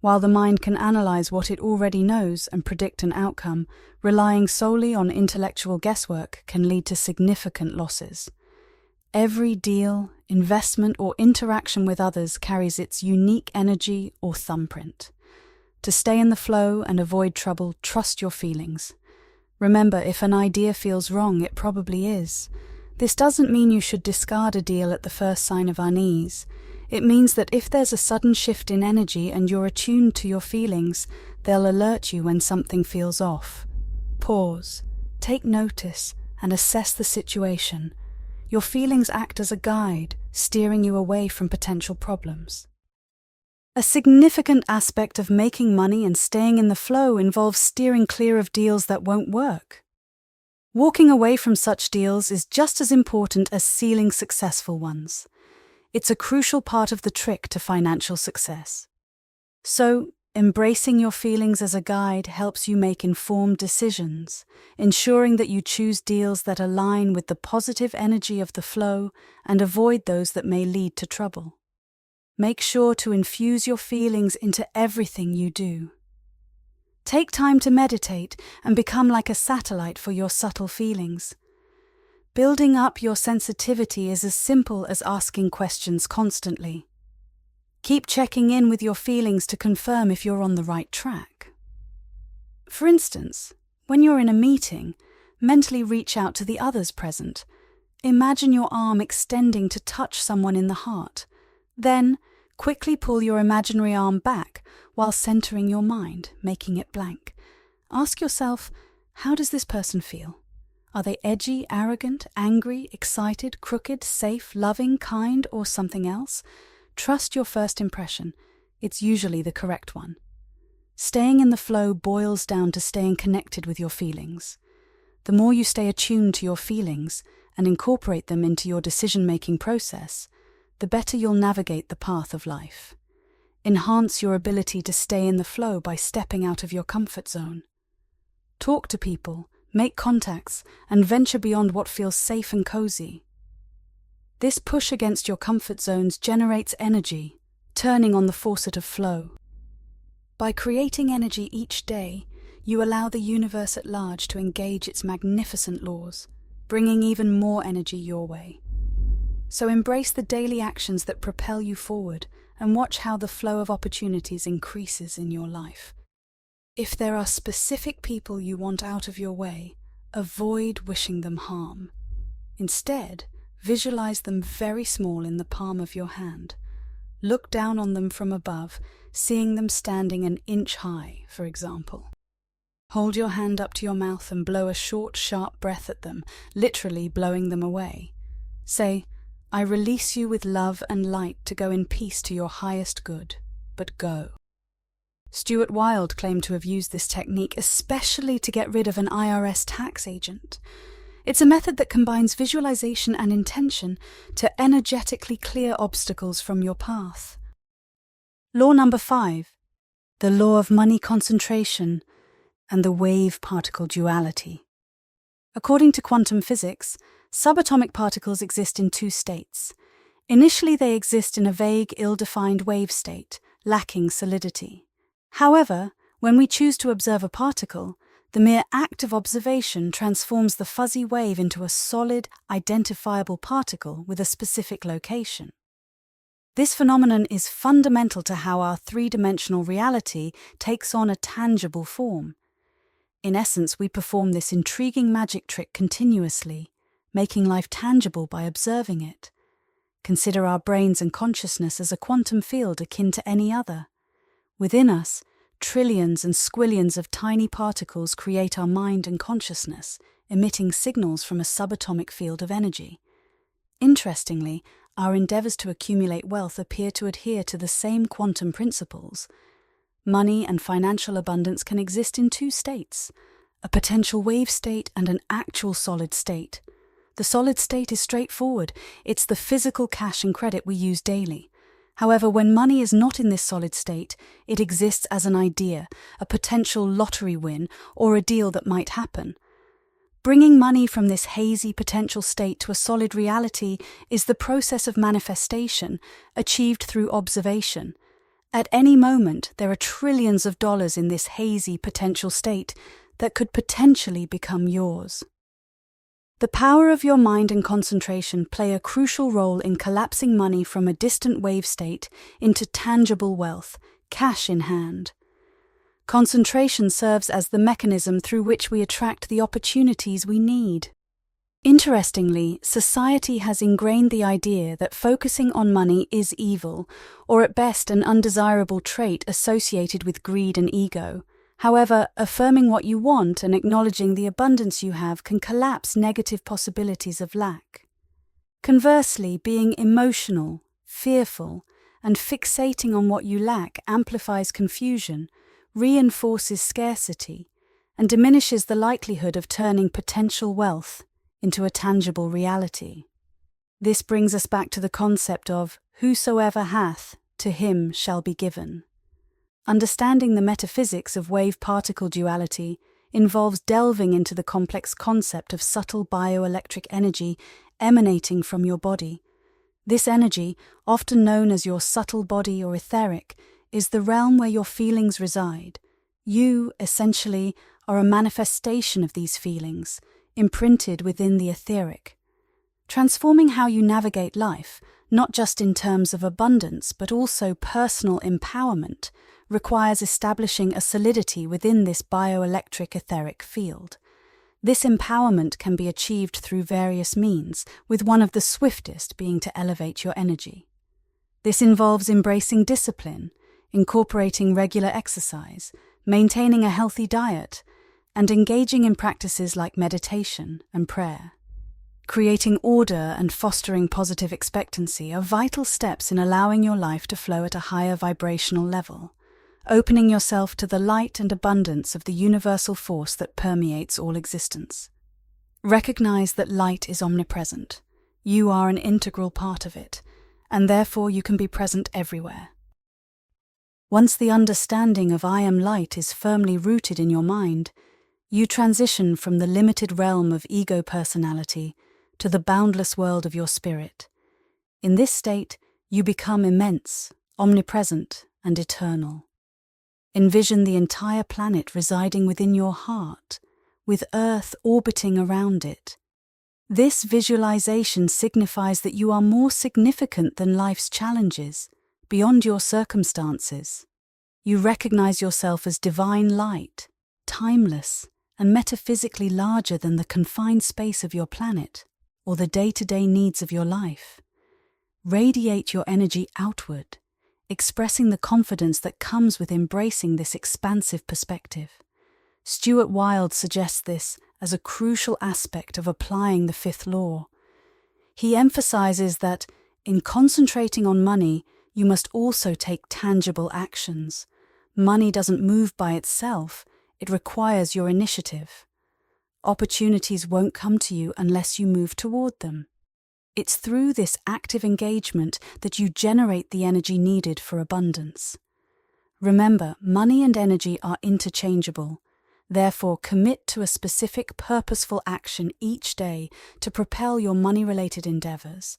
While the mind can analyze what it already knows and predict an outcome, relying solely on intellectual guesswork can lead to significant losses. Every deal, investment, or interaction with others carries its unique energy or thumbprint. To stay in the flow and avoid trouble, trust your feelings. Remember, if an idea feels wrong, it probably is. This doesn't mean you should discard a deal at the first sign of unease. It means that if there's a sudden shift in energy and you're attuned to your feelings, they'll alert you when something feels off. Pause, take notice, and assess the situation. Your feelings act as a guide, steering you away from potential problems. A significant aspect of making money and staying in the flow involves steering clear of deals that won't work. Walking away from such deals is just as important as sealing successful ones. It's a crucial part of the trick to financial success. So, embracing your feelings as a guide helps you make informed decisions, ensuring that you choose deals that align with the positive energy of the flow and avoid those that may lead to trouble. Make sure to infuse your feelings into everything you do. Take time to meditate and become like a satellite for your subtle feelings. Building up your sensitivity is as simple as asking questions constantly. Keep checking in with your feelings to confirm if you're on the right track. For instance, when you're in a meeting, mentally reach out to the others present. Imagine your arm extending to touch someone in the heart. Then, quickly pull your imaginary arm back while centering your mind, making it blank. Ask yourself, how does this person feel? Are they edgy, arrogant, angry, excited, crooked, safe, loving, kind, or something else? Trust your first impression. It's usually the correct one. Staying in the flow boils down to staying connected with your feelings. The more you stay attuned to your feelings and incorporate them into your decision-making process, the better you'll navigate the path of life. Enhance your ability to stay in the flow by stepping out of your comfort zone. Talk to people, make contacts, and venture beyond what feels safe and cozy. This push against your comfort zones generates energy, turning on the faucet of flow. By creating energy each day, you allow the universe at large to engage its magnificent laws, bringing even more energy your way. So embrace the daily actions that propel you forward and watch how the flow of opportunities increases in your life. If there are specific people you want out of your way, avoid wishing them harm. Instead, visualize them very small in the palm of your hand. Look down on them from above, seeing them standing an inch high, for example. Hold your hand up to your mouth and blow a short, sharp breath at them, literally blowing them away. Say, I release you with love and light to go in peace to your highest good, but go. Stuart Wilde claimed to have used this technique especially to get rid of an IRS tax agent. It's a method that combines visualization and intention to energetically clear obstacles from your path. Law number 5, the law of money concentration and the wave-particle duality. According to quantum physics, subatomic particles exist in 2 states. Initially, they exist in a vague, ill-defined wave state, lacking solidity. However, when we choose to observe a particle, the mere act of observation transforms the fuzzy wave into a solid, identifiable particle with a specific location. This phenomenon is fundamental to how our 3-dimensional reality takes on a tangible form. In essence, we perform this intriguing magic trick continuously, making life tangible by observing it. Consider our brains and consciousness as a quantum field akin to any other. Within us, trillions and squillions of tiny particles create our mind and consciousness, emitting signals from a subatomic field of energy. Interestingly, our endeavors to accumulate wealth appear to adhere to the same quantum principles. Money and financial abundance can exist in 2 states, a potential wave state and an actual solid state. The solid state is straightforward. It's the physical cash and credit we use daily. However, when money is not in this solid state, it exists as an idea, a potential lottery win, or a deal that might happen. Bringing money from this hazy potential state to a solid reality is the process of manifestation, achieved through observation. At any moment, there are trillions of dollars in this hazy potential state that could potentially become yours. The power of your mind and concentration play a crucial role in collapsing money from a distant wave state into tangible wealth, cash in hand. Concentration serves as the mechanism through which we attract the opportunities we need. Interestingly, society has ingrained the idea that focusing on money is evil, or at best an undesirable trait associated with greed and ego. However, affirming what you want and acknowledging the abundance you have can collapse negative possibilities of lack. Conversely, being emotional, fearful, and fixating on what you lack amplifies confusion, reinforces scarcity, and diminishes the likelihood of turning potential wealth into a tangible reality. This brings us back to the concept of whosoever hath, to him shall be given. Understanding the metaphysics of wave-particle duality involves delving into the complex concept of subtle bioelectric energy emanating from your body. This energy, often known as your subtle body or etheric, is the realm where your feelings reside. You, essentially, are a manifestation of these feelings, imprinted within the etheric. Transforming how you navigate life, not just in terms of abundance but also personal empowerment, requires establishing a solidity within this bioelectric etheric field. This empowerment can be achieved through various means, with one of the swiftest being to elevate your energy. This involves embracing discipline, incorporating regular exercise, maintaining a healthy diet, and engaging in practices like meditation and prayer. Creating order and fostering positive expectancy are vital steps in allowing your life to flow at a higher vibrational level, opening yourself to the light and abundance of the universal force that permeates all existence. Recognize that light is omnipresent. You are an integral part of it, and therefore you can be present everywhere. Once the understanding of I am light is firmly rooted in your mind, you transition from the limited realm of ego personality to the boundless world of your spirit. In this state, you become immense, omnipresent, and eternal. Envision the entire planet residing within your heart, with Earth orbiting around it. This visualization signifies that you are more significant than life's challenges, beyond your circumstances. You recognize yourself as divine light, timeless, and metaphysically larger than the confined space of your planet or the day-to-day needs of your life. Radiate your energy outward, expressing the confidence that comes with embracing this expansive perspective. Stuart Wilde suggests this as a crucial aspect of applying the fifth law. He emphasizes that, in concentrating on money, you must also take tangible actions. Money doesn't move by itself, it requires your initiative. Opportunities won't come to you unless you move toward them. It's through this active engagement that you generate the energy needed for abundance. Remember, money and energy are interchangeable. Therefore, commit to a specific purposeful action each day to propel your money-related endeavors.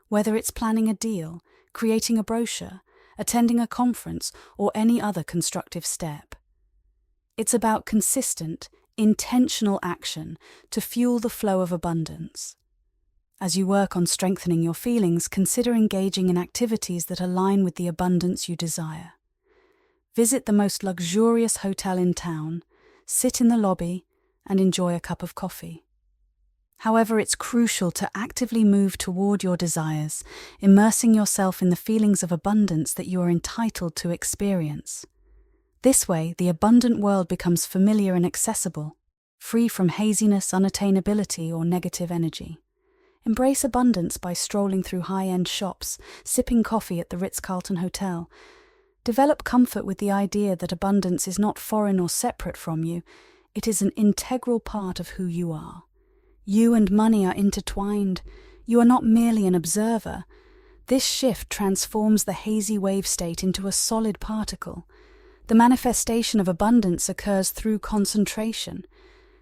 Whether it's planning a deal, creating a brochure, attending a conference, or any other constructive step. It's about consistent, intentional action to fuel the flow of abundance. As you work on strengthening your feelings, consider engaging in activities that align with the abundance you desire. Visit the most luxurious hotel in town, sit in the lobby, and enjoy a cup of coffee. However, it's crucial to actively move toward your desires, immersing yourself in the feelings of abundance that you are entitled to experience. This way, the abundant world becomes familiar and accessible, free from haziness, unattainability, or negative energy. Embrace abundance by strolling through high-end shops, sipping coffee at the Ritz-Carlton Hotel. Develop comfort with the idea that abundance is not foreign or separate from you. It is an integral part of who you are. You and money are intertwined. You are not merely an observer. This shift transforms the hazy wave state into a solid particle. The manifestation of abundance occurs through concentration.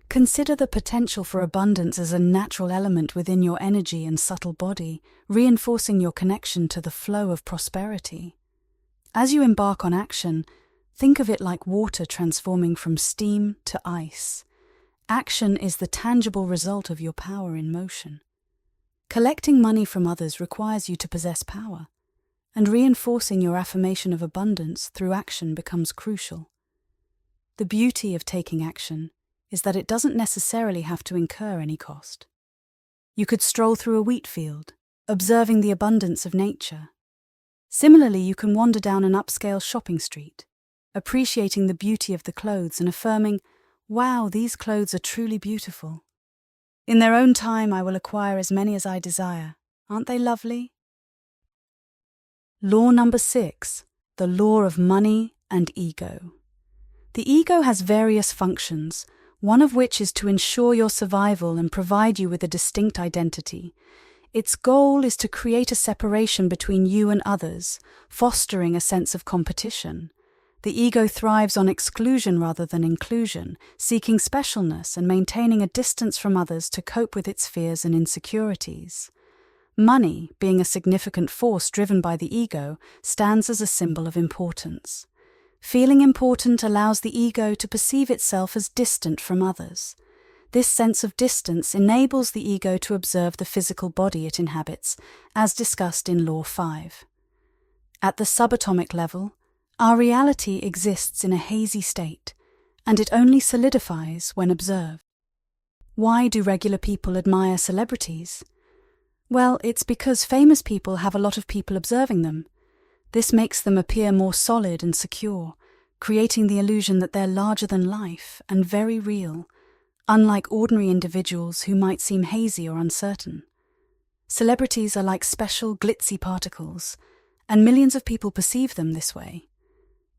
Consider the potential for abundance as a natural element within your energy and subtle body, reinforcing your connection to the flow of prosperity. As you embark on action, think of it like water transforming from steam to ice. Action is the tangible result of your power in motion. Collecting money from others requires you to possess power, and reinforcing your affirmation of abundance through action becomes crucial. The beauty of taking action is that it doesn't necessarily have to incur any cost. You could stroll through a wheat field, observing the abundance of nature. Similarly, you can wander down an upscale shopping street, appreciating the beauty of the clothes and affirming, "Wow, these clothes are truly beautiful. In their own time, I will acquire as many as I desire. Aren't they lovely?" Law number 6, the law of money and ego. The ego has various functions, one of which is to ensure your survival and provide you with a distinct identity. Its goal is to create a separation between you and others, fostering a sense of competition. The ego thrives on exclusion rather than inclusion, seeking specialness and maintaining a distance from others to cope with its fears and insecurities. Money, being a significant force driven by the ego, stands as a symbol of importance. Feeling important allows the ego to perceive itself as distant from others. This sense of distance enables the ego to observe the physical body it inhabits, as discussed in Law 5. At the subatomic level, our reality exists in a hazy state, and it only solidifies when observed. Why do regular people admire celebrities? Well, it's because famous people have a lot of people observing them. This makes them appear more solid and secure, creating the illusion that they're larger than life and very real, unlike ordinary individuals who might seem hazy or uncertain. Celebrities are like special glitzy particles, and millions of people perceive them this way.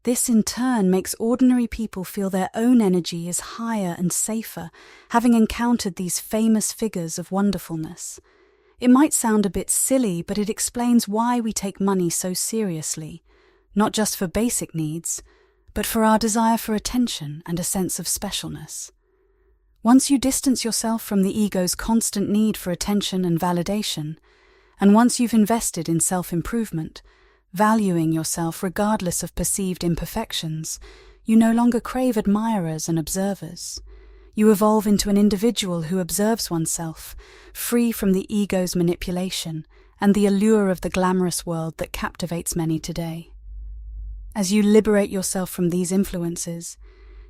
This in turn makes ordinary people feel their own energy is higher and safer, having encountered these famous figures of wonderfulness. It might sound a bit silly, but it explains why we take money so seriously, not just for basic needs, but for our desire for attention and a sense of specialness. Once you distance yourself from the ego's constant need for attention and validation, and once you've invested in self-improvement, valuing yourself regardless of perceived imperfections, you no longer crave admirers and observers. You evolve into an individual who observes oneself, free from the ego's manipulation and the allure of the glamorous world that captivates many today. As you liberate yourself from these influences,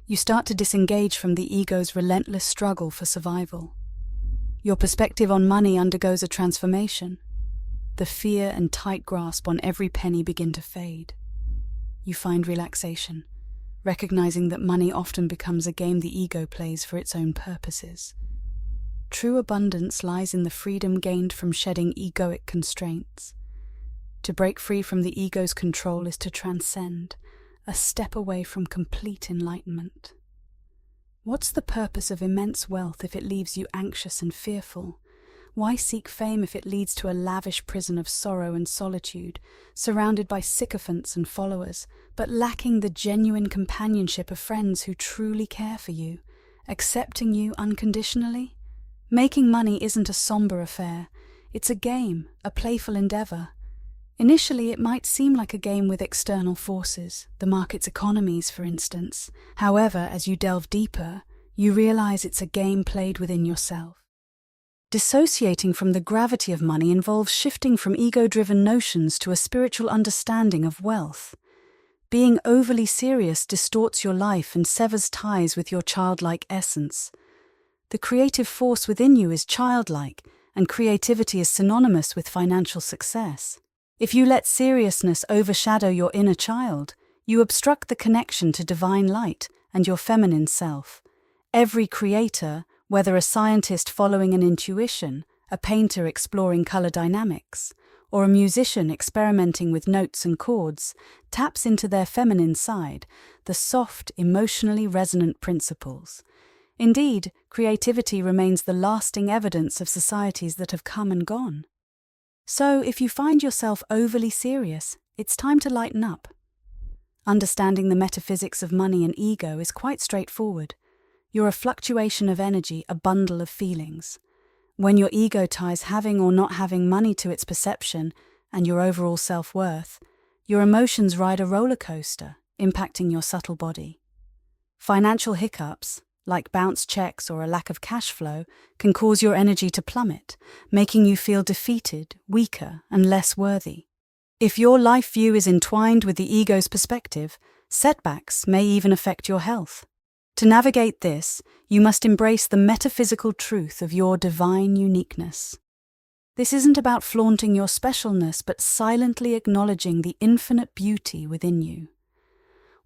you start to disengage from the ego's relentless struggle for survival. Your perspective on money undergoes a transformation. The fear and tight grasp on every penny begin to fade. You find relaxation, recognizing that money often becomes a game the ego plays for its own purposes. True abundance lies in the freedom gained from shedding egoic constraints. To break free from the ego's control is to transcend, a step away from complete enlightenment. What's the purpose of immense wealth if it leaves you anxious and fearful? Why seek fame if it leads to a lavish prison of sorrow and solitude, surrounded by sycophants and followers, but lacking the genuine companionship of friends who truly care for you, accepting you unconditionally? Making money isn't a somber affair. It's a game, a playful endeavor. Initially, it might seem like a game with external forces, the market's economies, for instance. However, as you delve deeper, you realize it's a game played within yourself. Dissociating from the gravity of money involves shifting from ego-driven notions to a spiritual understanding of wealth. Being overly serious distorts your life and severs ties with your childlike essence. The creative force within you is childlike, and creativity is synonymous with financial success. If you let seriousness overshadow your inner child, you obstruct the connection to divine light and your feminine self. Every creator, whether a scientist following an intuition, a painter exploring color dynamics, or a musician experimenting with notes and chords, taps into their feminine side, the soft, emotionally resonant principles. Indeed, creativity remains the lasting evidence of societies that have come and gone. So, if you find yourself overly serious, it's time to lighten up. Understanding the metaphysics of money and ego is quite straightforward. You're a fluctuation of energy, a bundle of feelings. When your ego ties having or not having money to its perception and your overall self-worth, your emotions ride a roller coaster, impacting your subtle body. Financial hiccups, like bounced checks or a lack of cash flow, can cause your energy to plummet, making you feel defeated, weaker, and less worthy. If your life view is entwined with the ego's perspective, setbacks may even affect your health. To navigate this, you must embrace the metaphysical truth of your divine uniqueness. This isn't about flaunting your specialness, but silently acknowledging the infinite beauty within you.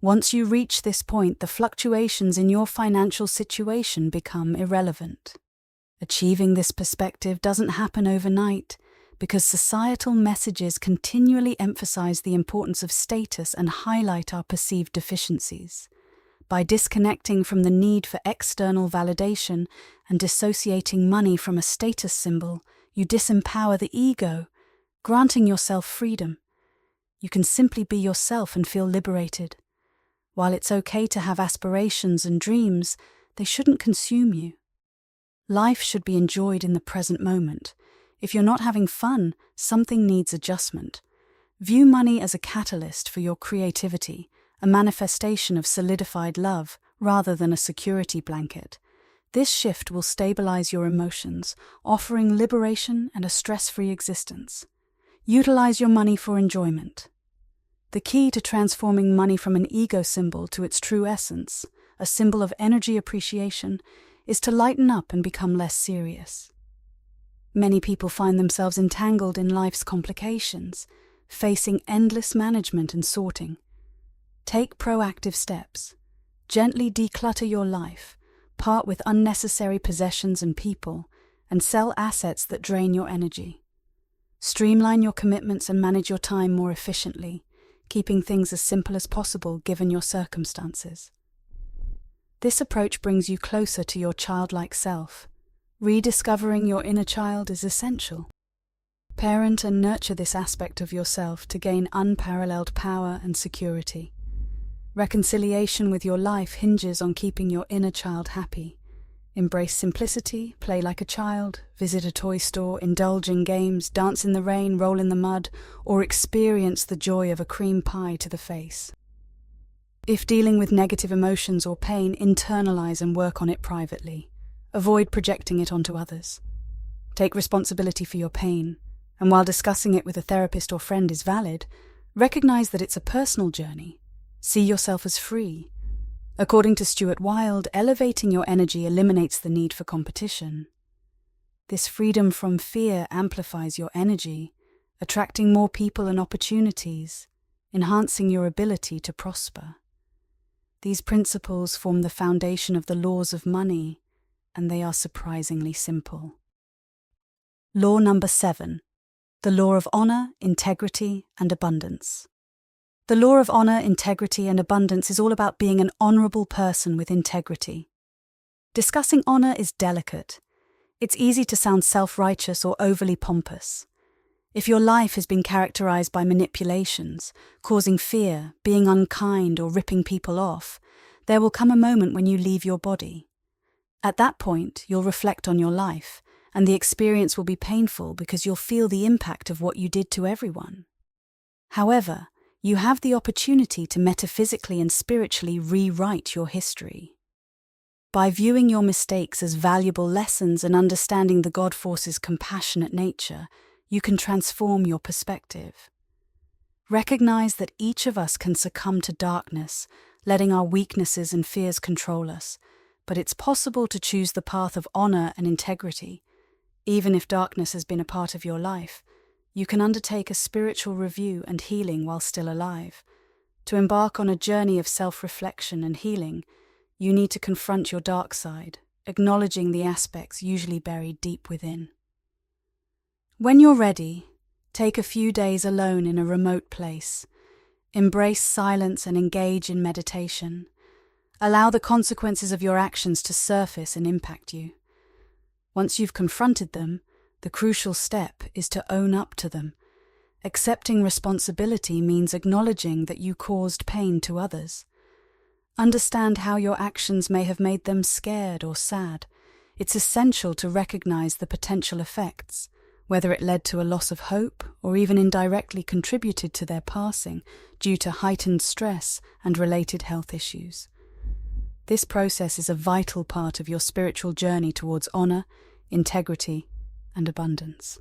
Once you reach this point, the fluctuations in your financial situation become irrelevant. Achieving this perspective doesn't happen overnight, because societal messages continually emphasize the importance of status and highlight our perceived deficiencies. By disconnecting from the need for external validation and dissociating money from a status symbol, you disempower the ego, granting yourself freedom. You can simply be yourself and feel liberated. While it's okay to have aspirations and dreams, they shouldn't consume you. Life should be enjoyed in the present moment. If you're not having fun, something needs adjustment. View money as a catalyst for your creativity, a manifestation of solidified love rather than a security blanket. This shift will stabilize your emotions, offering liberation and a stress-free existence. Utilize your money for enjoyment. The key to transforming money from an ego symbol to its true essence, a symbol of energy appreciation, is to lighten up and become less serious. Many people find themselves entangled in life's complications, facing endless management and sorting. Take proactive steps. Gently declutter your life, part with unnecessary possessions and people, and sell assets that drain your energy. Streamline your commitments and manage your time more efficiently, keeping things as simple as possible given your circumstances. This approach brings you closer to your childlike self. Rediscovering your inner child is essential. Parent and nurture this aspect of yourself to gain unparalleled power and security. Reconciliation with your life hinges on keeping your inner child happy. Embrace simplicity, play like a child, visit a toy store, indulge in games, dance in the rain, roll in the mud, or experience the joy of a cream pie to the face. If dealing with negative emotions or pain, internalize and work on it privately. Avoid projecting it onto others. Take responsibility for your pain, and while discussing it with a therapist or friend is valid, recognize that it's a personal journey. See yourself as free. According to Stuart Wilde, elevating your energy eliminates the need for competition. This freedom from fear amplifies your energy, attracting more people and opportunities, enhancing your ability to prosper. These principles form the foundation of the laws of money, and they are surprisingly simple. Law number 7. The law of honor, integrity, and abundance. The law of honor, integrity, and abundance is all about being an honorable person with integrity. Discussing honor is delicate. It's easy to sound self-righteous or overly pompous. If your life has been characterized by manipulations, causing fear, being unkind, or ripping people off, there will come a moment when you leave your body. At that point, you'll reflect on your life, and the experience will be painful because you'll feel the impact of what you did to everyone. However, you have the opportunity to metaphysically and spiritually rewrite your history. By viewing your mistakes as valuable lessons and understanding the God Force's compassionate nature, you can transform your perspective. Recognize that each of us can succumb to darkness, letting our weaknesses and fears control us, but it's possible to choose the path of honor and integrity. Even if darkness has been a part of your life, you can undertake a spiritual review and healing while still alive. To embark on a journey of self-reflection and healing, you need to confront your dark side, acknowledging the aspects usually buried deep within. When you're ready, take a few days alone in a remote place. Embrace silence and engage in meditation. Allow the consequences of your actions to surface and impact you. Once you've confronted them, the crucial step is to own up to them. Accepting responsibility means acknowledging that you caused pain to others. Understand how your actions may have made them scared or sad. It's essential to recognize the potential effects, whether it led to a loss of hope or even indirectly contributed to their passing due to heightened stress and related health issues. This process is a vital part of your spiritual journey towards honor, integrity, and abundance.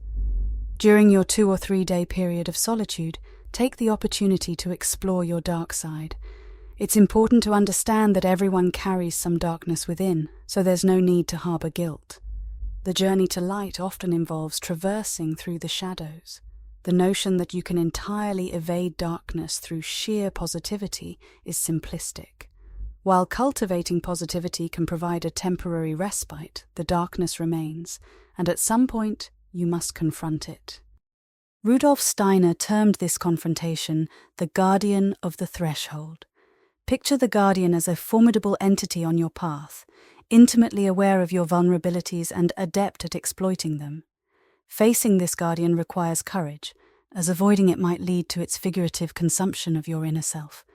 During your 2 or 3 day period of solitude, take the opportunity to explore your dark side. It's important to understand that everyone carries some darkness within, so there's no need to harbor guilt. The journey to light often involves traversing through the shadows. The notion that you can entirely evade darkness through sheer positivity is simplistic. While cultivating positivity can provide a temporary respite, the darkness remains, and at some point, you must confront it. Rudolf Steiner termed this confrontation the guardian of the threshold. Picture the guardian as a formidable entity on your path, intimately aware of your vulnerabilities and adept at exploiting them. Facing this guardian requires courage, as avoiding it might lead to its figurative consumption of your inner self.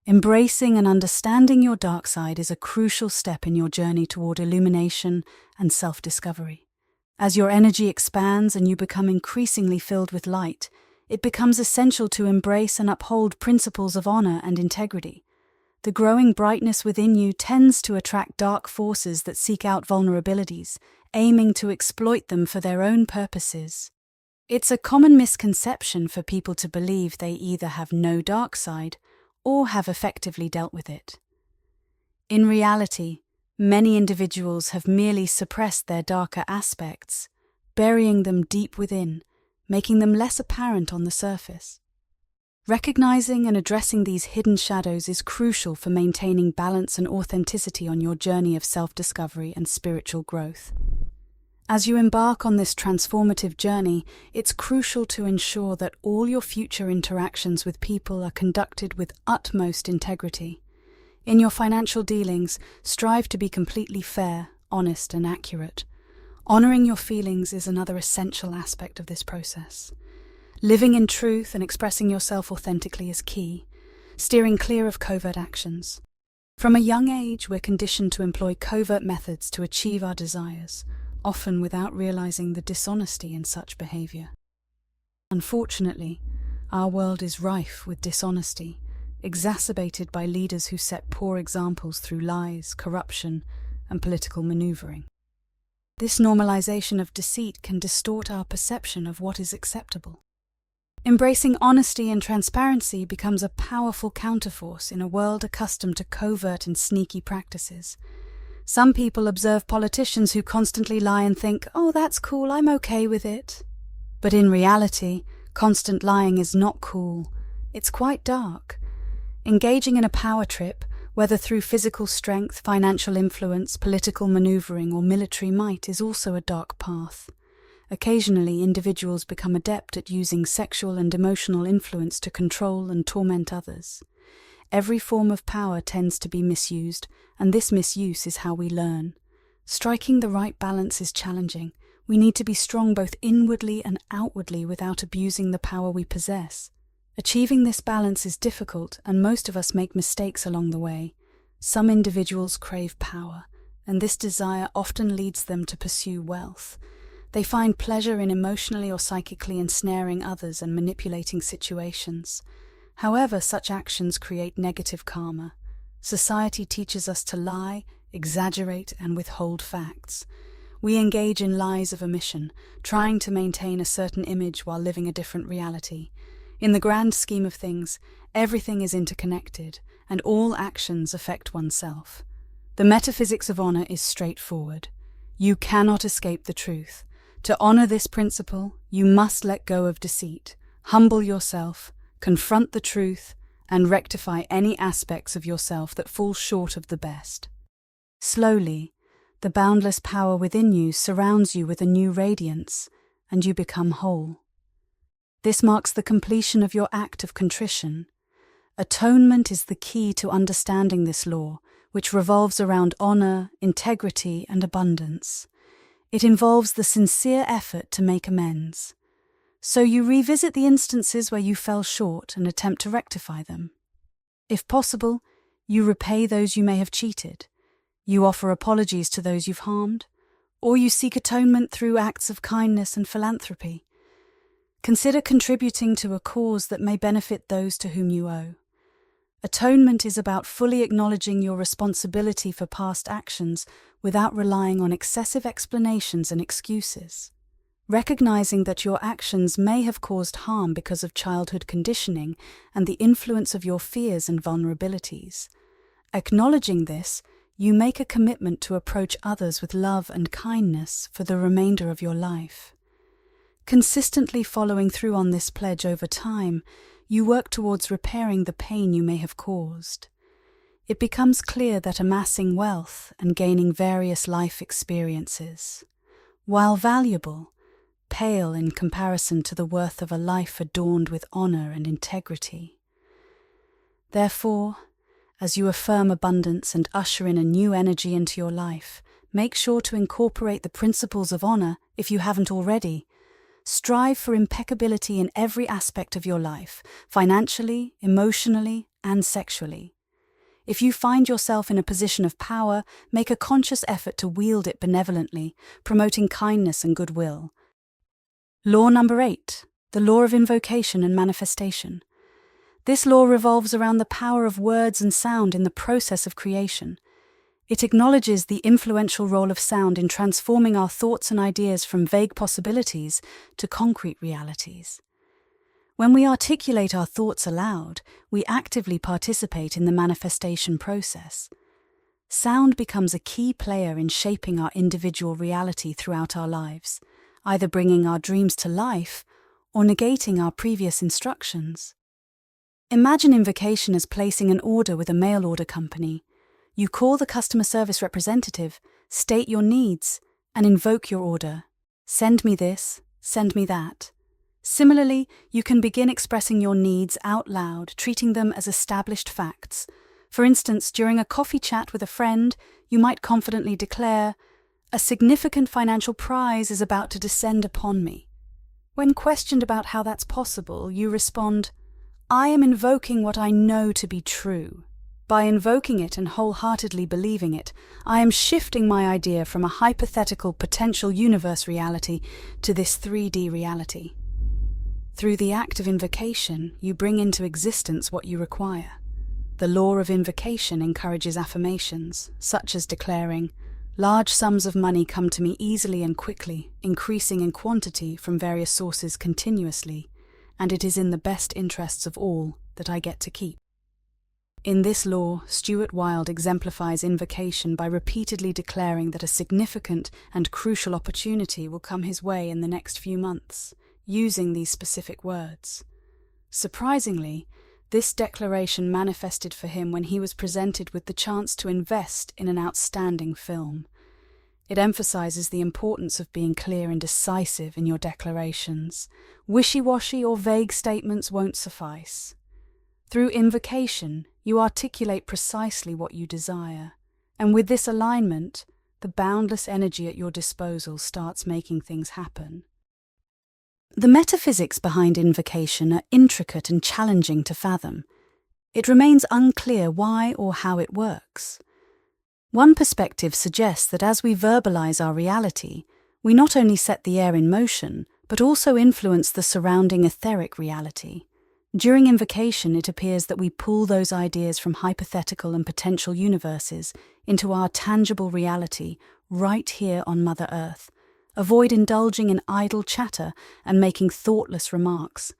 Embracing and understanding your dark side is a crucial step in your journey toward illumination and self-discovery. As your energy expands and you become increasingly filled with light, it becomes essential to embrace and uphold principles of honor and integrity. The growing brightness within you tends to attract dark forces that seek out vulnerabilities, aiming to exploit them for their own purposes. It's a common misconception for people to believe they either have no dark side or have effectively dealt with it. In reality, many individuals have merely suppressed their darker aspects, burying them deep within, making them less apparent on the surface. Recognizing and addressing these hidden shadows is crucial for maintaining balance and authenticity on your journey of self-discovery and spiritual growth. As you embark on this transformative journey, it's crucial to ensure that all your future interactions with people are conducted with utmost integrity. In your financial dealings, strive to be completely fair, honest, and accurate. Honoring your feelings is another essential aspect of this process. Living in truth and expressing yourself authentically is key, steering clear of covert actions. From a young age, we're conditioned to employ covert methods to achieve our desires, often without realizing the dishonesty in such behavior. Unfortunately, our world is rife with dishonesty, exacerbated by leaders who set poor examples through lies, corruption, and political maneuvering. This normalization of deceit can distort our perception of what is acceptable. Embracing honesty and transparency becomes a powerful counterforce in a world accustomed to covert and sneaky practices. Some people observe politicians who constantly lie and think, "Oh, that's cool, I'm okay with it." But in reality, constant lying is not cool. It's quite dark. Engaging in a power trip, whether through physical strength, financial influence, political maneuvering, or military might, is also a dark path. Occasionally, individuals become adept at using sexual and emotional influence to control and torment others. Every form of power tends to be misused, and this misuse is how we learn. Striking the right balance is challenging. We need to be strong both inwardly and outwardly without abusing the power we possess. Achieving this balance is difficult, and most of us make mistakes along the way. Some individuals crave power, and this desire often leads them to pursue wealth. They find pleasure in emotionally or psychically ensnaring others and manipulating situations. However, such actions create negative karma. Society teaches us to lie, exaggerate, and withhold facts. We engage in lies of omission, trying to maintain a certain image while living a different reality. In the grand scheme of things, everything is interconnected, and all actions affect oneself. The metaphysics of honor is straightforward. You cannot escape the truth. To honor this principle, you must let go of deceit, humble yourself, confront the truth, and rectify any aspects of yourself that fall short of the best. Slowly, the boundless power within you surrounds you with a new radiance, and you become whole. This marks the completion of your act of contrition. Atonement is the key to understanding this law, which revolves around honor, integrity, and abundance. It involves the sincere effort to make amends. So you revisit the instances where you fell short and attempt to rectify them. If possible, you repay those you may have cheated. You offer apologies to those you've harmed, or you seek atonement through acts of kindness and philanthropy. Consider contributing to a cause that may benefit those to whom you owe. Atonement is about fully acknowledging your responsibility for past actions without relying on excessive explanations and excuses. Recognizing that your actions may have caused harm because of childhood conditioning and the influence of your fears and vulnerabilities. Acknowledging this, you make a commitment to approach others with love and kindness for the remainder of your life. Consistently following through on this pledge over time, you work towards repairing the pain you may have caused. It becomes clear that amassing wealth and gaining various life experiences, while valuable, pale in comparison to the worth of a life adorned with honor and integrity. Therefore, as you affirm abundance and usher in a new energy into your life, make sure to incorporate the principles of honor if you haven't already. Strive for impeccability in every aspect of your life, financially, emotionally, and sexually. If you find yourself in a position of power, make a conscious effort to wield it benevolently, promoting kindness and goodwill. Law number 8, the law of invocation and manifestation. This law revolves around the power of words and sound in the process of creation. It acknowledges the influential role of sound in transforming our thoughts and ideas from vague possibilities to concrete realities. When we articulate our thoughts aloud, we actively participate in the manifestation process. Sound becomes a key player in shaping our individual reality throughout our lives, either bringing our dreams to life or negating our previous instructions. Imagine invocation as placing an order with a mail order company. You call the customer service representative, state your needs, and invoke your order. Send me this, send me that. Similarly, you can begin expressing your needs out loud, treating them as established facts. For instance, during a coffee chat with a friend, you might confidently declare, "A significant financial prize is about to descend upon me." When questioned about how that's possible, you respond, "I am invoking what I know to be true. By invoking it and wholeheartedly believing it, I am shifting my idea from a hypothetical potential universe reality to this 3D reality." Through the act of invocation, you bring into existence what you require. The law of invocation encourages affirmations, such as declaring, "Large sums of money come to me easily and quickly, increasing in quantity from various sources continuously, and it is in the best interests of all that I get to keep." In this law, Stuart Wilde exemplifies invocation by repeatedly declaring that a significant and crucial opportunity will come his way in the next few months, using these specific words. Surprisingly, this declaration manifested for him when he was presented with the chance to invest in an outstanding film. It emphasizes the importance of being clear and decisive in your declarations. Wishy-washy or vague statements won't suffice. Through invocation, you articulate precisely what you desire, and with this alignment, the boundless energy at your disposal starts making things happen. The metaphysics behind invocation are intricate and challenging to fathom. It remains unclear why or how it works. One perspective suggests that as we verbalize our reality, we not only set the air in motion, but also influence the surrounding etheric reality. During invocation, it appears that we pull those ideas from hypothetical and potential universes into our tangible reality right here on Mother Earth. Avoid indulging in idle chatter and making thoughtless remarks.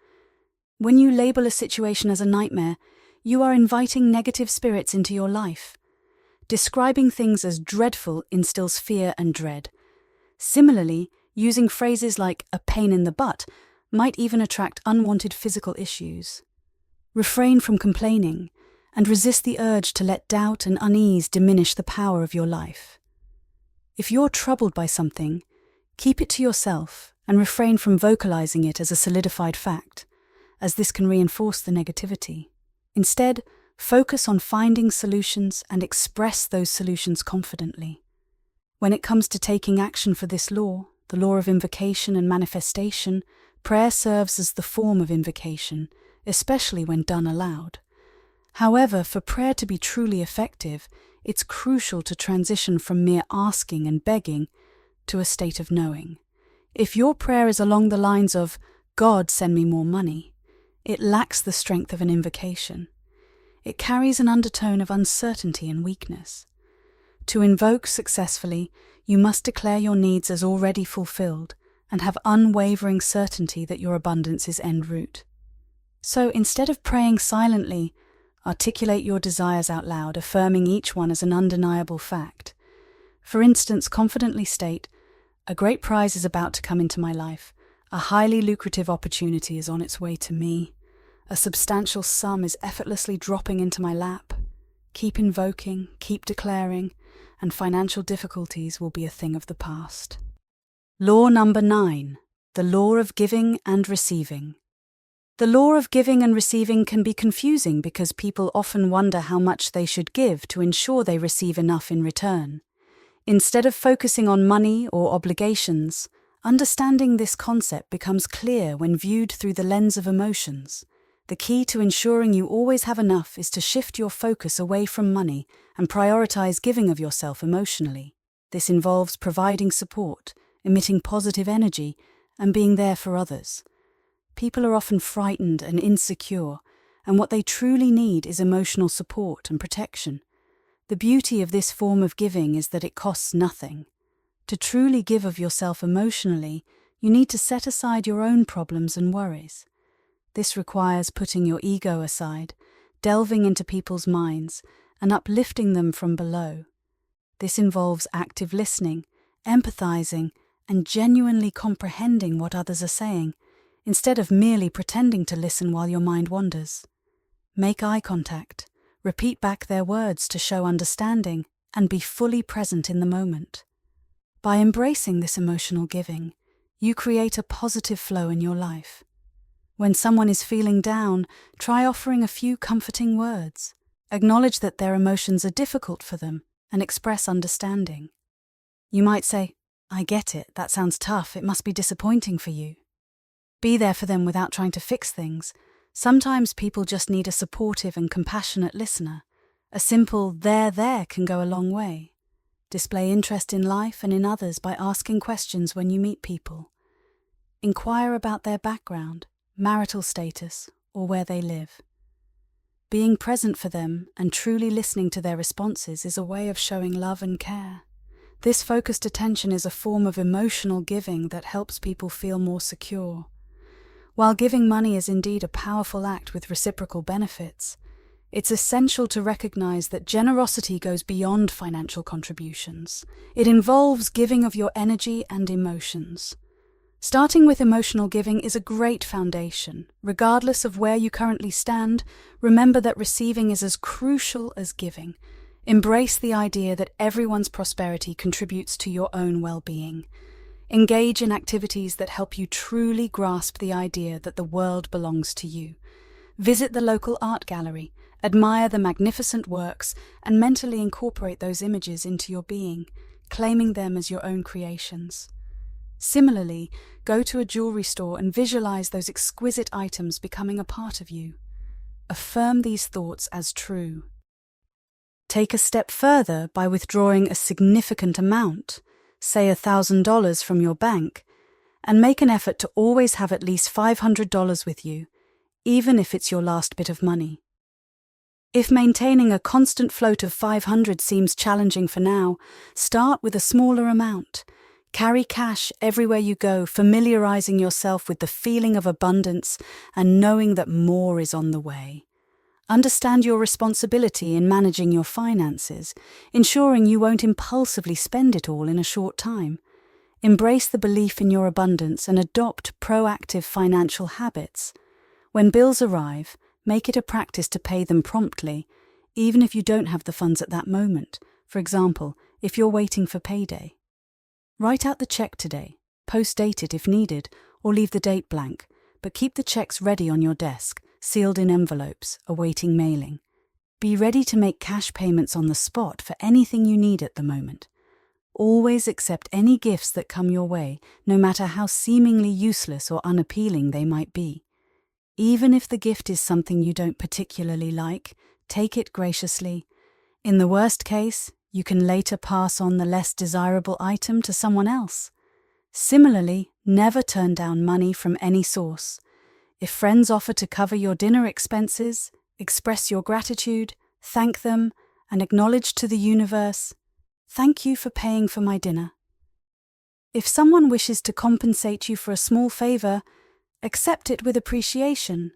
When you label a situation as a nightmare, you are inviting negative spirits into your life. Describing things as dreadful instills fear and dread. Similarly, using phrases like "a pain in the butt" might even attract unwanted physical issues. Refrain from complaining and resist the urge to let doubt and unease diminish the power of your life. If you're troubled by something, keep it to yourself and refrain from vocalizing it as a solidified fact, as this can reinforce the negativity. Instead, focus on finding solutions and express those solutions confidently. When it comes to taking action for this law, the law of invocation and manifestation, prayer serves as the form of invocation, especially when done aloud. However, for prayer to be truly effective, it's crucial to transition from mere asking and begging to a state of knowing. If your prayer is along the lines of, "God, send me more money," it lacks the strength of an invocation. It carries an undertone of uncertainty and weakness. To invoke successfully, you must declare your needs as already fulfilled and have unwavering certainty that your abundance is en route. So instead of praying silently, Articulate your desires out loud, affirming each one as an undeniable fact. For instance, confidently state, "A great prize is about to come into my life. A highly lucrative opportunity is on its way to me. A substantial sum is effortlessly dropping into my lap. Keep invoking, keep declaring, and financial difficulties will be a thing of the past." Law number 9. The law of giving and receiving. The law of giving and receiving can be confusing because people often wonder how much they should give to ensure they receive enough in return. Instead of focusing on money or obligations, understanding this concept becomes clear when viewed through the lens of emotions. The key to ensuring you always have enough is to shift your focus away from money and prioritize giving of yourself emotionally. This involves providing support, emitting positive energy, and being there for others. People are often frightened and insecure, and what they truly need is emotional support and protection. The beauty of this form of giving is that it costs nothing. To truly give of yourself emotionally, you need to set aside your own problems and worries. This requires putting your ego aside, delving into people's minds, and uplifting them from below. This involves active listening, empathizing, and genuinely comprehending what others are saying, instead of merely pretending to listen while your mind wanders. Make eye contact, repeat back their words to show understanding, and be fully present in the moment. By embracing this emotional giving, you create a positive flow in your life. When someone is feeling down, try offering a few comforting words. Acknowledge that their emotions are difficult for them and express understanding. You might say, "I get it, that sounds tough, it must be disappointing for you." Be there for them without trying to fix things. Sometimes people just need a supportive and compassionate listener. A simple there can go a long way. Display interest in life and in others by asking questions when you meet people. Inquire about their background, marital status, or where they live. Being present for them and truly listening to their responses is a way of showing love and care. This focused attention is a form of emotional giving that helps people feel more secure. While giving money is indeed a powerful act with reciprocal benefits, it's essential to recognize that generosity goes beyond financial contributions. It involves giving of your energy and emotions. Starting with emotional giving is a great foundation. Regardless of where you currently stand, remember that receiving is as crucial as giving. Embrace the idea that everyone's prosperity contributes to your own well-being. Engage in activities that help you truly grasp the idea that the world belongs to you. Visit the local art gallery, admire the magnificent works, and mentally incorporate those images into your being, claiming them as your own creations. Similarly, go to a jewelry store and visualize those exquisite items becoming a part of you. Affirm these thoughts as true. Take a step further by withdrawing a significant amount, say $1,000 from your bank, and make an effort to always have at least $500 with you, even if it's your last bit of money. If maintaining a constant float of $500 seems challenging for now, start with a smaller amount. Carry cash everywhere you go, familiarizing yourself with the feeling of abundance and knowing that more is on the way. Understand your responsibility in managing your finances, ensuring you won't impulsively spend it all in a short time. Embrace the belief in your abundance and adopt proactive financial habits. When bills arrive, make it a practice to pay them promptly, even if you don't have the funds at that moment. For example, if you're waiting for payday. Write out the check today, post-date it if needed, or leave the date blank, but keep the checks ready on your desk, sealed in envelopes, awaiting mailing. Be ready to make cash payments on the spot for anything you need at the moment. Always accept any gifts that come your way, no matter how seemingly useless or unappealing they might be. Even if the gift is something you don't particularly like, take it graciously. In the worst case, you can later pass on the less desirable item to someone else. Similarly, never turn down money from any source. If friends offer to cover your dinner expenses, express your gratitude, thank them, and acknowledge to the universe, "Thank you for paying for my dinner." If someone wishes to compensate you for a small favor, accept it with appreciation.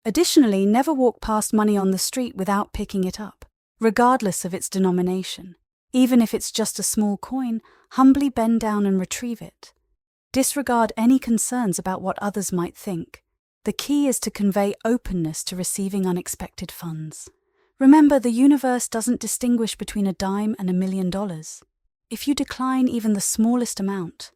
Additionally, never walk past money on the street without picking it up, regardless of its denomination. Even if it's just a small coin, humbly bend down and retrieve it. Disregard any concerns about what others might think. The key is to convey openness to receiving unexpected funds. Remember, the universe doesn't distinguish between a dime and $1 million. If you decline even the smallest amount,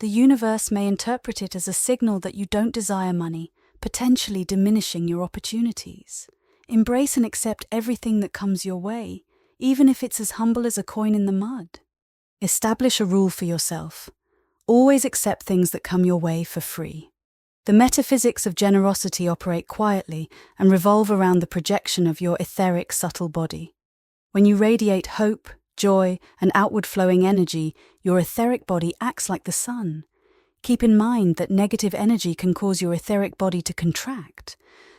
the universe may interpret it as a signal that you don't desire money, potentially diminishing your opportunities. Embrace and accept everything that comes your way, even if it's as humble as a coin in the mud. Establish a rule for yourself. Always accept things that come your way for free. The metaphysics of generosity operate quietly and revolve around the projection of your etheric, subtle body. When you radiate hope, joy, and outward-flowing energy, your etheric body acts like the sun. Keep in mind that negative energy can cause your etheric body to contract.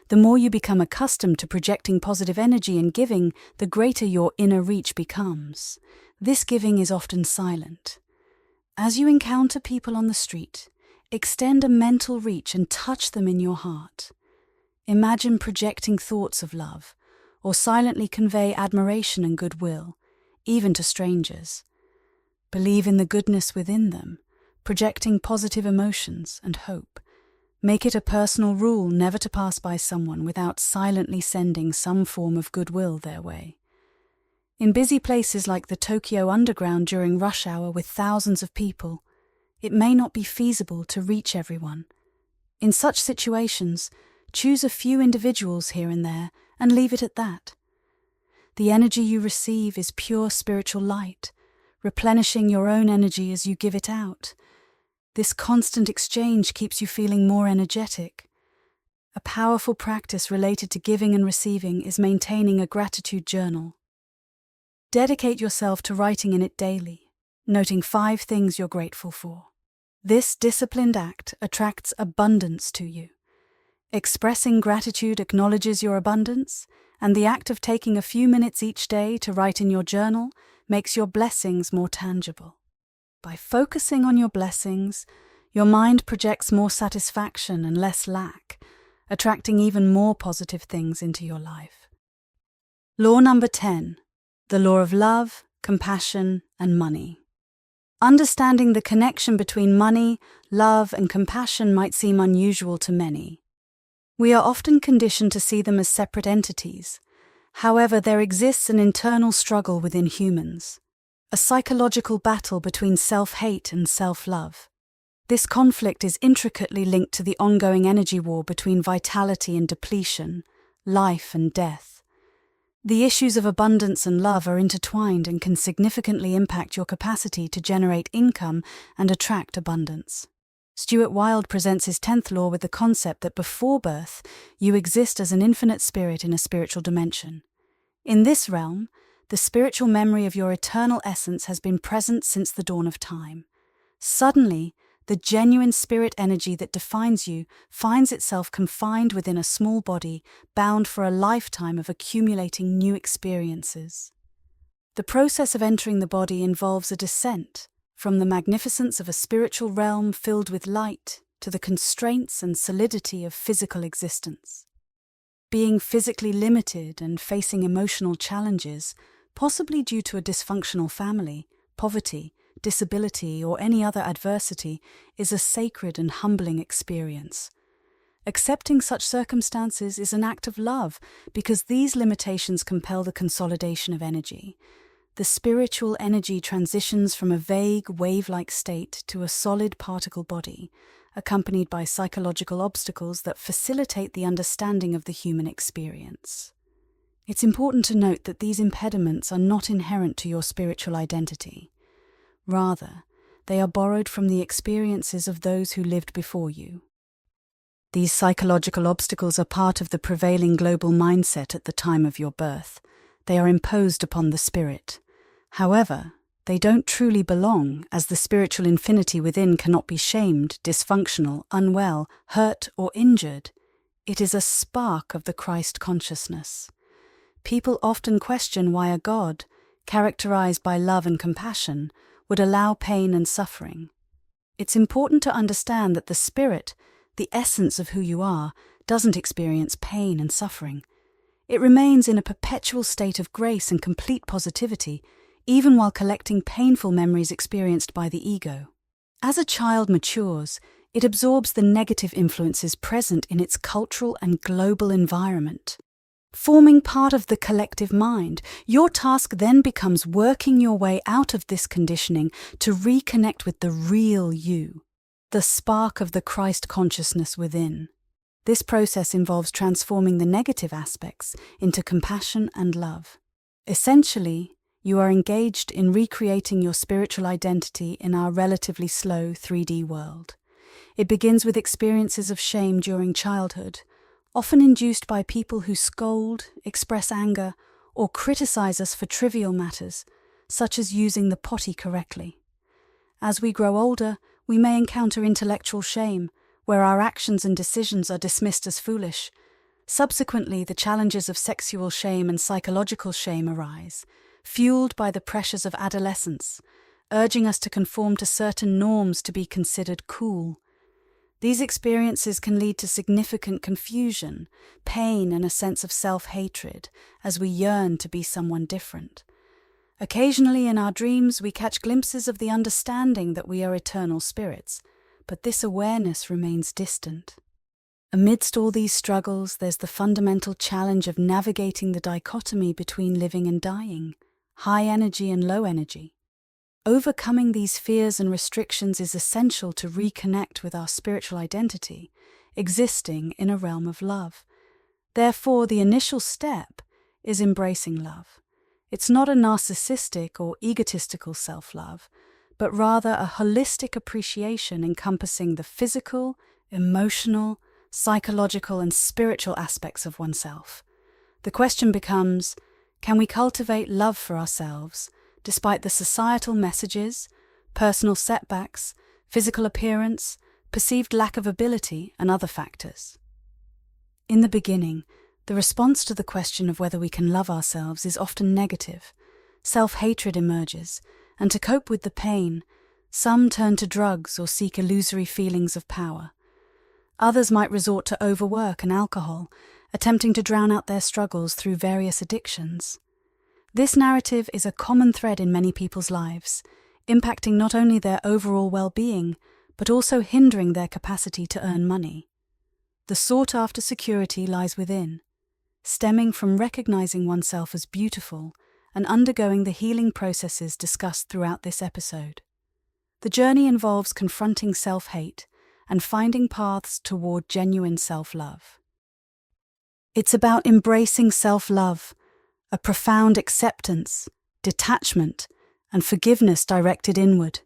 The more you become accustomed to projecting positive energy and giving, the greater your inner reach becomes. This giving is often silent. As you encounter people on the street, extend a mental reach and touch them in your heart. Imagine projecting thoughts of love, or silently convey admiration and goodwill, even to strangers. Believe in the goodness within them, projecting positive emotions and hope. Make it a personal rule never to pass by someone without silently sending some form of goodwill their way. In busy places like the Tokyo Underground during rush hour with thousands of people, it may not be feasible to reach everyone. In such situations, choose a few individuals here and there and leave it at that. The energy you receive is pure spiritual light, replenishing your own energy as you give it out. This constant exchange keeps you feeling more energetic. A powerful practice related to giving and receiving is maintaining a gratitude journal. Dedicate yourself to writing in it daily, noting 5 things you're grateful for. This disciplined act attracts abundance to you. Expressing gratitude acknowledges your abundance, and the act of taking a few minutes each day to write in your journal makes your blessings more tangible. By focusing on your blessings, your mind projects more satisfaction and less lack, attracting even more positive things into your life. Law number 10. The law of love, compassion, and money. Understanding the connection between money, love, and compassion might seem unusual to many. We are often conditioned to see them as separate entities. However, there exists an internal struggle within humans, a psychological battle between self-hate and self-love. This conflict is intricately linked to the ongoing energy war between vitality and depletion, life and death. The issues of abundance and love are intertwined and can significantly impact your capacity to generate income and attract abundance. Stuart Wilde presents his 10th law with the concept that before birth, you exist as an infinite spirit in a spiritual dimension. In this realm, the spiritual memory of your eternal essence has been present since the dawn of time. Suddenly, the genuine spirit energy that defines you finds itself confined within a small body, bound for a lifetime of accumulating new experiences. The process of entering the body involves a descent from the magnificence of a spiritual realm filled with light to the constraints and solidity of physical existence. Being physically limited and facing emotional challenges, possibly due to a dysfunctional family, poverty, disability, or any other adversity, is a sacred and humbling experience. Accepting such circumstances is an act of love because these limitations compel the consolidation of energy. The spiritual energy transitions from a vague, wave-like state to a solid particle body, accompanied by psychological obstacles that facilitate the understanding of the human experience. It's important to note that these impediments are not inherent to your spiritual identity. Rather, they are borrowed from the experiences of those who lived before you. These psychological obstacles are part of the prevailing global mindset at the time of your birth. They are imposed upon the spirit. However, they don't truly belong, as the spiritual infinity within cannot be shamed, dysfunctional, unwell, hurt, or injured. It is a spark of the Christ consciousness. People often question why a God, characterized by love and compassion, would allow pain and suffering. It's important to understand that the spirit, the essence of who you are, doesn't experience pain and suffering. It remains in a perpetual state of grace and complete positivity, even while collecting painful memories experienced by the ego. As a child matures, it absorbs the negative influences present in its cultural and global environment. Forming part of the collective mind, your task then becomes working your way out of this conditioning to reconnect with the real you, the spark of the Christ consciousness within. This process involves transforming the negative aspects into compassion and love. Essentially, you are engaged in recreating your spiritual identity in our relatively slow 3D world. It begins with experiences of shame during childhood, often induced by people who scold, express anger, or criticize us for trivial matters, such as using the potty correctly. As we grow older, we may encounter intellectual shame, where our actions and decisions are dismissed as foolish. Subsequently, the challenges of sexual shame and psychological shame arise, fueled by the pressures of adolescence, urging us to conform to certain norms to be considered cool. These experiences can lead to significant confusion, pain, and a sense of self-hatred as we yearn to be someone different. Occasionally in our dreams, we catch glimpses of the understanding that we are eternal spirits, but this awareness remains distant. Amidst all these struggles, there's the fundamental challenge of navigating the dichotomy between living and dying, high energy and low energy. Overcoming these fears and restrictions is essential to reconnect with our spiritual identity, existing in a realm of love. Therefore, the initial step is embracing love. It's not a narcissistic or egotistical self-love, but rather a holistic appreciation encompassing the physical, emotional, psychological, and spiritual aspects of oneself. The question becomes, can we cultivate love for ourselves, despite the societal messages, personal setbacks, physical appearance, perceived lack of ability, and other factors? In the beginning, the response to the question of whether we can love ourselves is often negative. Self-hatred emerges, and to cope with the pain, some turn to drugs or seek illusory feelings of power. Others might resort to overwork and alcohol, attempting to drown out their struggles through various addictions. This narrative is a common thread in many people's lives, impacting not only their overall well-being, but also hindering their capacity to earn money. The sought-after security lies within, stemming from recognizing oneself as beautiful and undergoing the healing processes discussed throughout this episode. The journey involves confronting self-hate and finding paths toward genuine self-love. It's about embracing self-love, a profound acceptance, detachment, and forgiveness directed inward.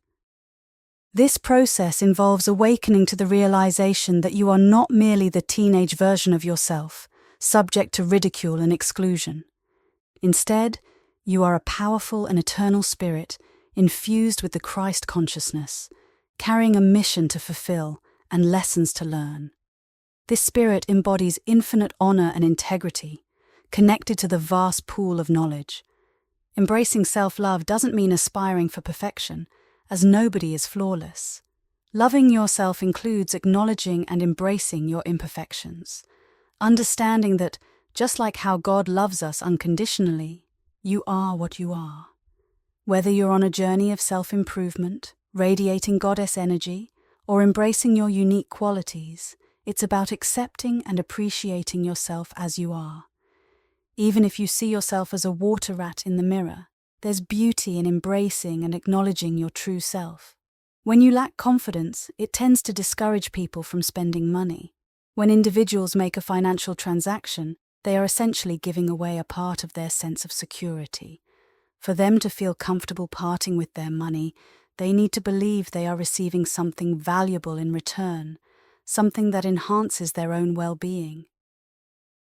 This process involves awakening to the realization that you are not merely the teenage version of yourself, subject to ridicule and exclusion. Instead, you are a powerful and eternal spirit, infused with the Christ consciousness, carrying a mission to fulfill and lessons to learn. This spirit embodies infinite honor and integrity, connected to the vast pool of knowledge. Embracing self-love doesn't mean aspiring for perfection, as nobody is flawless. Loving yourself includes acknowledging and embracing your imperfections, understanding that, just like how God loves us unconditionally, you are what you are. Whether you're on a journey of self-improvement, radiating goddess energy, or embracing your unique qualities, it's about accepting and appreciating yourself as you are. Even if you see yourself as a water rat in the mirror, there's beauty in embracing and acknowledging your true self. When you lack confidence, it tends to discourage people from spending money. When individuals make a financial transaction, they are essentially giving away a part of their sense of security. For them to feel comfortable parting with their money, they need to believe they are receiving something valuable in return, something that enhances their own well-being.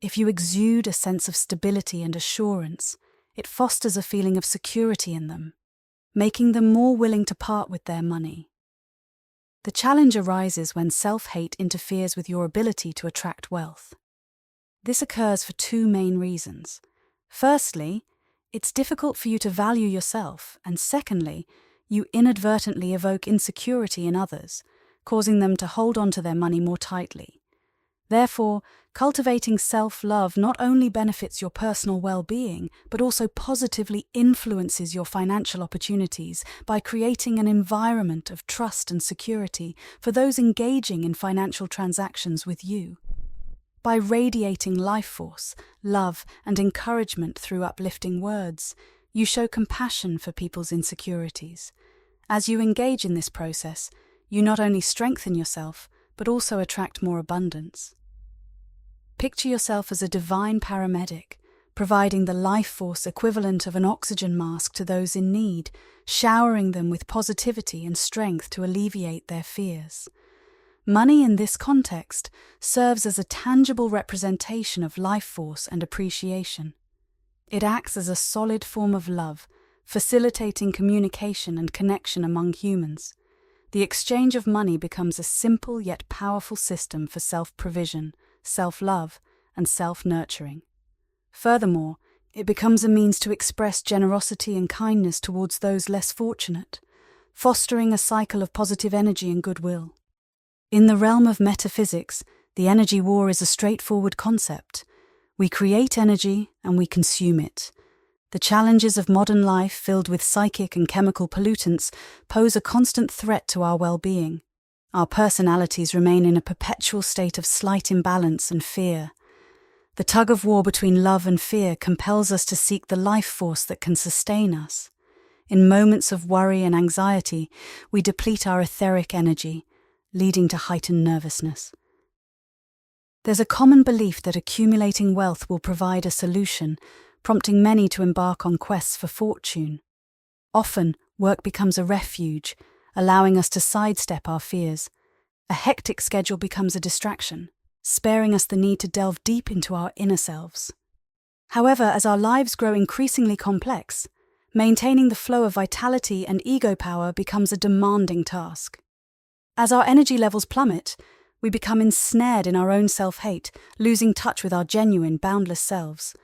If you exude a sense of stability and assurance, it fosters a feeling of security in them, making them more willing to part with their money. The challenge arises when self-hate interferes with your ability to attract wealth. This occurs for two main reasons. Firstly, it's difficult for you to value yourself, and secondly, you inadvertently evoke insecurity in others, causing them to hold on to their money more tightly. Therefore, cultivating self-love not only benefits your personal well-being, but also positively influences your financial opportunities by creating an environment of trust and security for those engaging in financial transactions with you. By radiating life force, love, and encouragement through uplifting words, you show compassion for people's insecurities. As you engage in this process, you not only strengthen yourself, but also attract more abundance. Picture yourself as a divine paramedic, providing the life force equivalent of an oxygen mask to those in need, showering them with positivity and strength to alleviate their fears. Money in this context serves as a tangible representation of life force and appreciation. It acts as a solid form of love, facilitating communication and connection among humans. The exchange of money becomes a simple yet powerful system for self-provision, self-love, and self-nurturing. Furthermore, it becomes a means to express generosity and kindness towards those less fortunate, fostering a cycle of positive energy and goodwill. In the realm of metaphysics, the energy war is a straightforward concept. We create energy and we consume it. The challenges of modern life, filled with psychic and chemical pollutants, pose a constant threat to our well-being. Our personalities remain in a perpetual state of slight imbalance and fear. The tug-of-war between love and fear compels us to seek the life force that can sustain us. In moments of worry and anxiety, we deplete our etheric energy, leading to heightened nervousness. There's a common belief that accumulating wealth will provide a solution, prompting many to embark on quests for fortune. Often, work becomes a refuge, allowing us to sidestep our fears. A hectic schedule becomes a distraction, sparing us the need to delve deep into our inner selves. However, as our lives grow increasingly complex, maintaining the flow of vitality and ego power becomes a demanding task. As our energy levels plummet, we become ensnared in our own self-hate, losing touch with our genuine, boundless selves.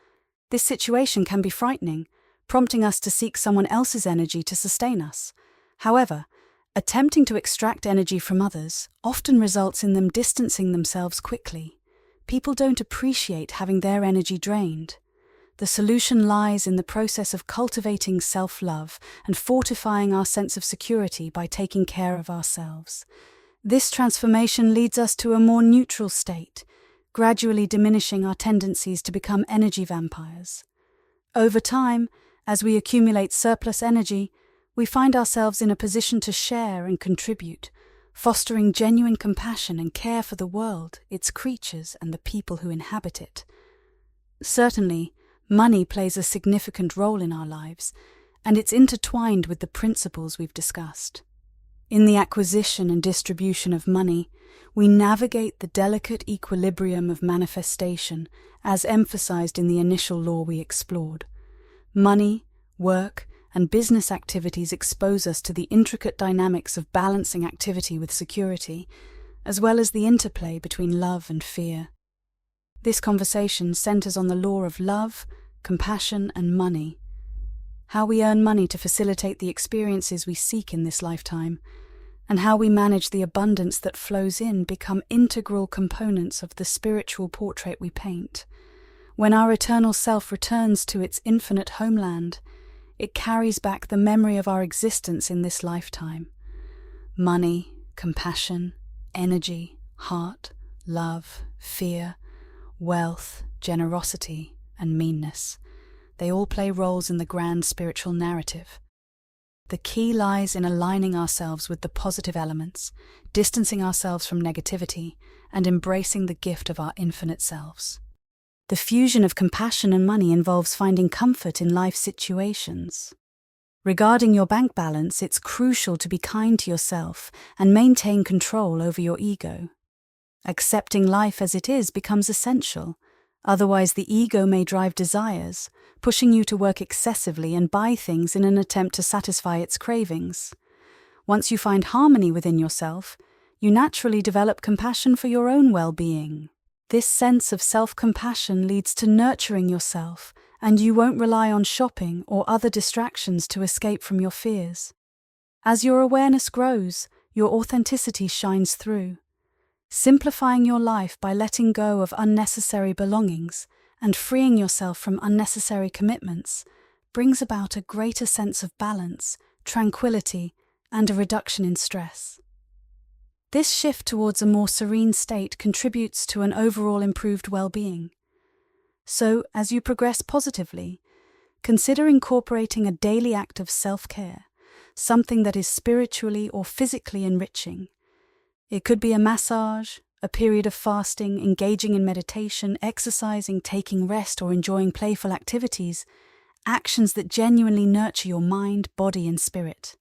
This situation can be frightening, prompting us to seek someone else's energy to sustain us. However, attempting to extract energy from others often results in them distancing themselves quickly. People don't appreciate having their energy drained. The solution lies in the process of cultivating self-love and fortifying our sense of security by taking care of ourselves. This transformation leads us to a more neutral state, gradually diminishing our tendencies to become energy vampires. Over time, as we accumulate surplus energy, we find ourselves in a position to share and contribute, fostering genuine compassion and care for the world, its creatures, and the people who inhabit it. Certainly, money plays a significant role in our lives, and it's intertwined with the principles we've discussed. In the acquisition and distribution of money, we navigate the delicate equilibrium of manifestation, as emphasized in the initial law we explored. Money, work, and business activities expose us to the intricate dynamics of balancing activity with security, as well as the interplay between love and fear. This conversation centers on the law of love, compassion, and money. How we earn money to facilitate the experiences we seek in this lifetime, and how we manage the abundance that flows in become integral components of the spiritual portrait we paint. When our eternal self returns to its infinite homeland, it carries back the memory of our existence in this lifetime. Money, compassion, energy, heart, love, fear, wealth, generosity, and meanness. They all play roles in the grand spiritual narrative. The key lies in aligning ourselves with the positive elements, distancing ourselves from negativity, and embracing the gift of our infinite selves. The fusion of compassion and money involves finding comfort in life situations. Regarding your bank balance, it's crucial to be kind to yourself and maintain control over your ego. Accepting life as it is becomes essential. Otherwise, the ego may drive desires, pushing you to work excessively and buy things in an attempt to satisfy its cravings. Once you find harmony within yourself, you naturally develop compassion for your own well-being. This sense of self-compassion leads to nurturing yourself, and you won't rely on shopping or other distractions to escape from your fears. As your awareness grows, your authenticity shines through. Simplifying your life by letting go of unnecessary belongings and freeing yourself from unnecessary commitments brings about a greater sense of balance, tranquility, and a reduction in stress. This shift towards a more serene state contributes to an overall improved well-being. So, as you progress positively, consider incorporating a daily act of self-care, something that is spiritually or physically enriching. It could be a massage, a period of fasting, engaging in meditation, exercising, taking rest, or enjoying playful activities, actions that genuinely nurture your mind, body, and spirit.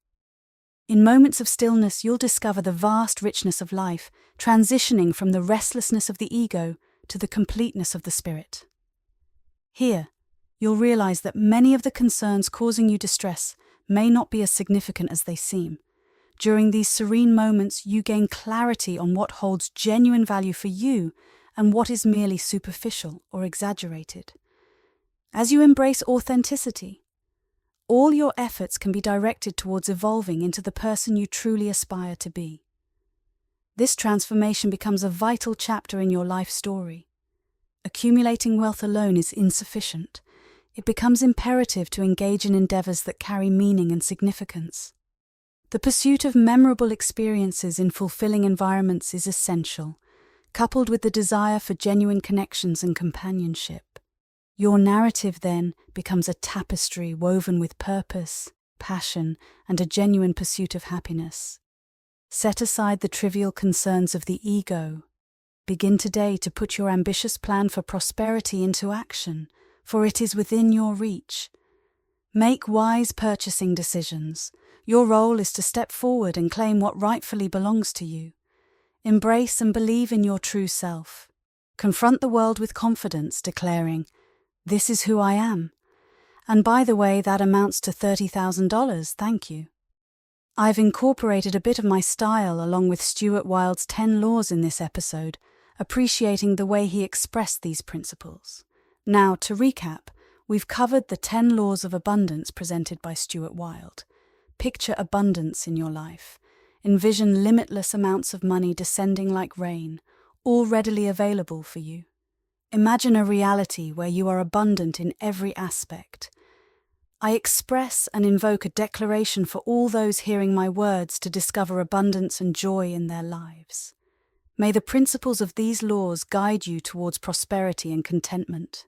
In moments of stillness, you'll discover the vast richness of life, transitioning from the restlessness of the ego to the completeness of the spirit. Here, you'll realize that many of the concerns causing you distress may not be as significant as they seem. During these serene moments, you gain clarity on what holds genuine value for you and what is merely superficial or exaggerated. As you embrace authenticity, all your efforts can be directed towards evolving into the person you truly aspire to be. This transformation becomes a vital chapter in your life story. Accumulating wealth alone is insufficient. It becomes imperative to engage in endeavors that carry meaning and significance. The pursuit of memorable experiences in fulfilling environments is essential, coupled with the desire for genuine connections and companionship. Your narrative, then, becomes a tapestry woven with purpose, passion, and a genuine pursuit of happiness. Set aside the trivial concerns of the ego. Begin today to put your ambitious plan for prosperity into action, for it is within your reach. Make wise purchasing decisions. Your role is to step forward and claim what rightfully belongs to you. Embrace and believe in your true self. Confront the world with confidence, declaring, "This is who I am. And by the way, that amounts to $30,000, thank you." I've incorporated a bit of my style along with Stuart Wilde's 10 laws in this episode, appreciating the way he expressed these principles. Now, to recap, we've covered the 10 laws of abundance presented by Stuart Wilde. Picture abundance in your life. Envision limitless amounts of money descending like rain, all readily available for you. Imagine a reality where you are abundant in every aspect. I express and invoke a declaration for all those hearing my words to discover abundance and joy in their lives. May the principles of these laws guide you towards prosperity and contentment.